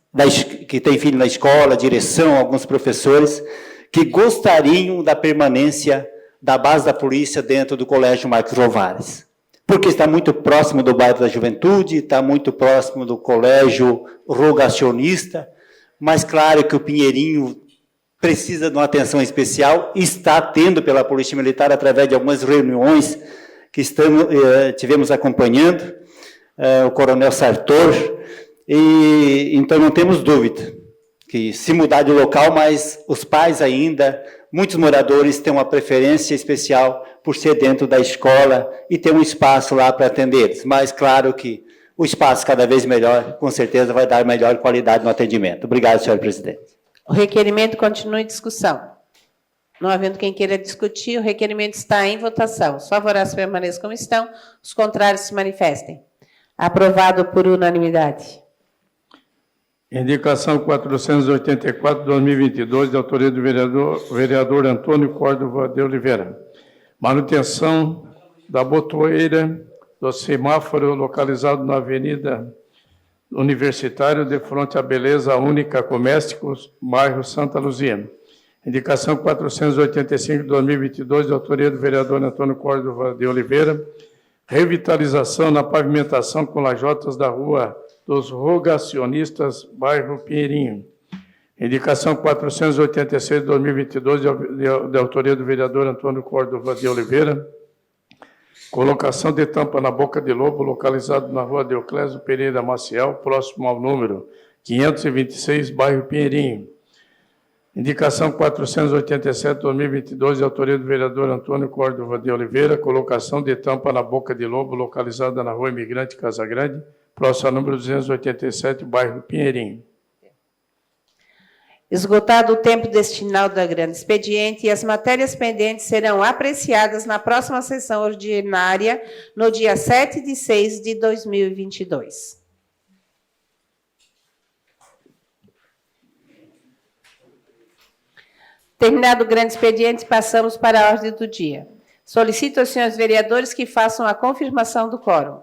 que têm filho na escola, direção, alguns professores, que gostariam da permanência da base da polícia dentro do Colégio Marcos Rovares, porque está muito próximo do bairro da Juventude, está muito próximo do Colégio Rogacionista, mas claro que o Pinheirinho precisa de uma atenção especial, está tendo pela Polícia Militar através de algumas reuniões que tivemos acompanhando, o Coronel Sartor, e então não temos dúvida que se mudar de local, mas os pais ainda, muitos moradores têm uma preferência especial por ser dentro da escola e ter um espaço lá para atender eles. Mas claro que o espaço cada vez melhor, com certeza vai dar melhor qualidade no atendimento. Obrigado, senhor presidente. O requerimento continua em discussão. Não havendo quem queira discutir, o requerimento está em votação. Os favoráveis permaneçam como estão, os contrários se manifestem. Aprovado por unanimidade. Indicação 484, 2022, de autoria do vereador Antônio Córdova de Oliveira. Manutenção da botoeira do semáforo localizado na Avenida Universitário, de frente à Beleza Única Comésticos, bairro Santa Luzia. Indicação 485, 2022, de autoria do vereador Antônio Córdova de Oliveira. Revitalização na pavimentação com lajotas da Rua dos Rogacionistas, bairro Pinheirinho. Indicação 486, 2022, de autoria do vereador Antônio Córdova de Oliveira. Colocação de tampa na Boca de Lobo, localizado na Rua Deoclésio Pereira Maciel, próximo ao número 526, bairro Pinheirinho. Indicação 487, 2022, de autoria do vereador Antônio Córdova de Oliveira, colocação de tampa na Boca de Lobo, localizada na Rua Imigrante Casa Grande, próximo ao número 287, bairro Pinheirinho. Esgotado o tempo destinado ao grande expediente, e as matérias pendentes serão apreciadas na próxima sessão ordinária, no dia 7/6 de 2022. Terminado o grande expediente, passamos para a ordem do dia. Solicito aos senhores vereadores que façam a confirmação do quórum.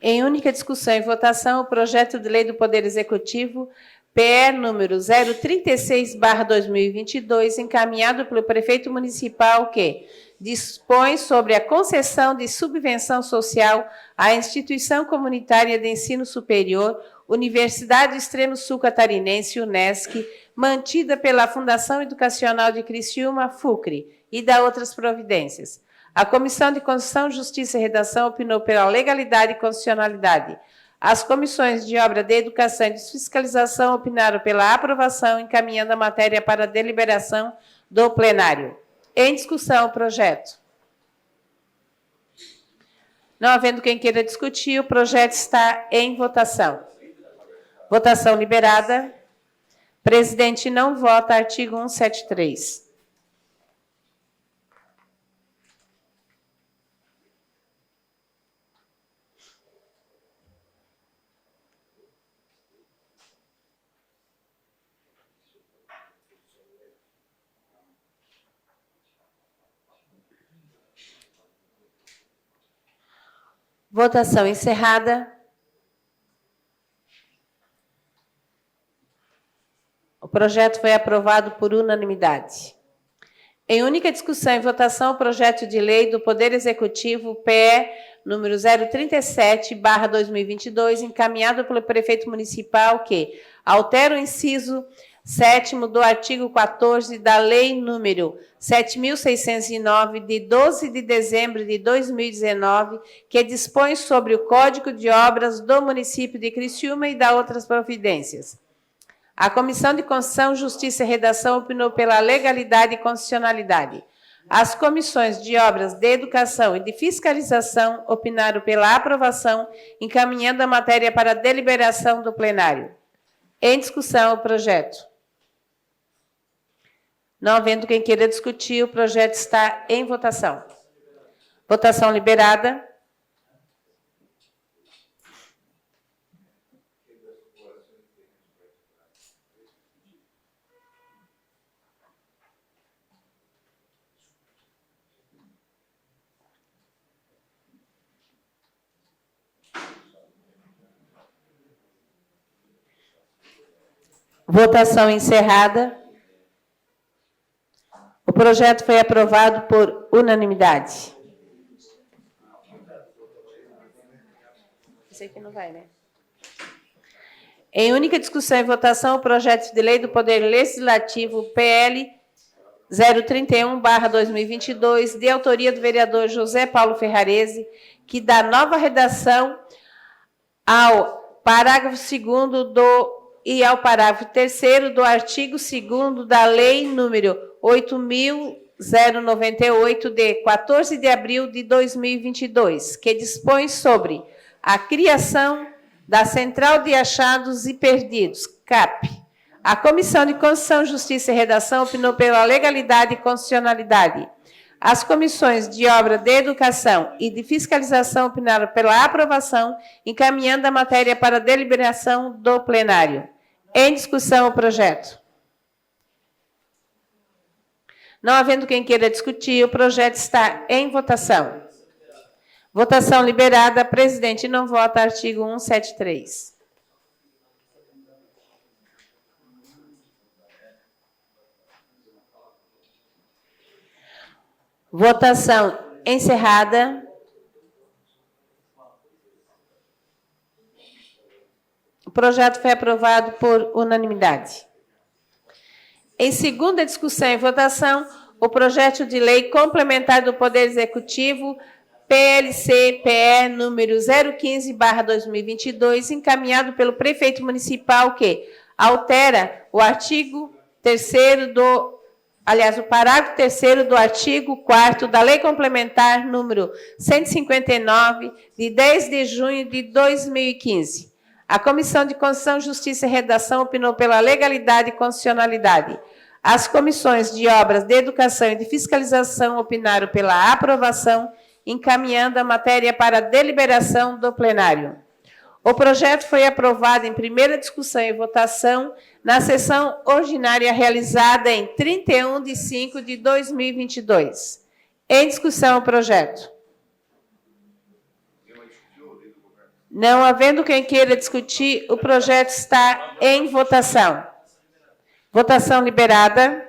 Em única discussão e votação, o projeto de lei do Poder Executivo, PE número 036/2022, encaminhado pelo prefeito municipal, que dispõe sobre a concessão de subvenção social à instituição comunitária de ensino superior, Universidade do Extremo Sul Catarinense, UNESCO, mantida pela Fundação Educacional de Criciúma, FUCRE, e da outras providências. A Comissão de Constituição, Justiça e Redação opinou pela legalidade e constitucionalidade. As comissões de Obra de Educação e de Fiscalização opinaram pela aprovação, encaminhando a matéria para deliberação do plenário. Em discussão, o projeto. Não havendo quem queira discutir, o projeto está em votação. Votação liberada. Presidente não vota. Artigo 173. Votação encerrada. O projeto foi aprovado por unanimidade. Em única discussão e votação, o projeto de lei do Poder Executivo, PE número 037/2022, encaminhado pelo prefeito municipal, que altera o inciso 7º do artigo 14 da Lei número 7.609, de 12 de dezembro de 2019, que dispõe sobre o Código de Obras do município de Criciúma e dá outras providências. A Comissão de Constituição, Justiça e Redação opinou pela legalidade e constitucionalidade. As comissões de Obras, de Educação e de Fiscalização opinaram pela aprovação, encaminhando a matéria para deliberação do plenário. Em discussão, o projeto. Não havendo quem queira discutir, o projeto está em votação. Votação liberada. Votação encerrada. O projeto foi aprovado por unanimidade. Esse aqui não vai, né? Em única discussão e votação, o projeto de lei do Poder Legislativo, PL 031/2022, de autoria do vereador José Paulo Ferrarese, que dá nova redação ao parágrafo 2º e ao parágrafo 3º do artigo 2º da Lei número 8.098, de 14 de abril de 2022, que dispõe sobre a criação da Central de Achados e Perdidos, CAP. A Comissão de Constituição, Justiça e Redação opinou pela legalidade e constitucionalidade. As comissões de Obra, de Educação e de Fiscalização opinaram pela aprovação, encaminhando a matéria para deliberação do plenário. Em discussão, o projeto. Não havendo quem queira discutir, o projeto está em votação. Votação liberada. Presidente não vota. Artigo 173. Votação encerrada. O projeto foi aprovado por unanimidade. Em segunda discussão e votação, o projeto de lei complementar do Poder Executivo, PLC-PE número 015/2022, encaminhado pelo prefeito municipal, que altera o artigo 3º do... Aliás, o parágrafo 3º do artigo 4º da Lei Complementar número 159, de 10 de junho de 2015. A Comissão de Constituição, Justiça e Redação opinou pela legalidade e constitucionalidade. As comissões de Obras, de Educação e de Fiscalização opinaram pela aprovação, encaminhando a matéria para deliberação do plenário. O projeto foi aprovado em primeira discussão e votação na sessão ordinária realizada em 31 de 5 de 2022. Em discussão, o projeto. Não havendo quem queira discutir, o projeto está em votação. Votação liberada.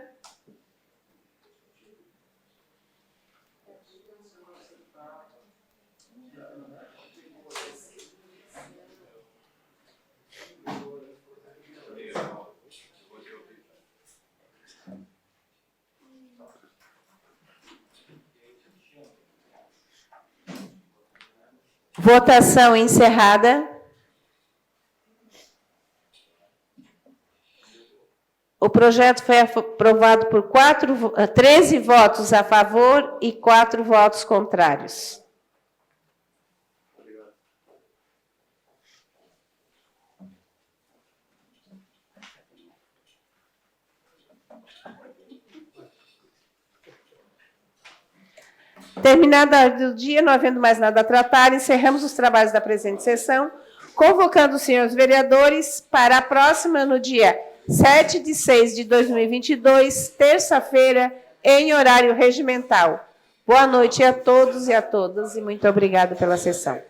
Votação encerrada. O projeto foi aprovado por 13 votos a favor e 4 votos contrários. Terminada a ordem do dia, não havendo mais nada a tratar, encerramos os trabalhos da presente sessão, convocando os senhores vereadores para a próxima, no dia 7/6/2022, terça-feira, em horário regimental. Boa noite a todos e a todas, e muito obrigada pela sessão.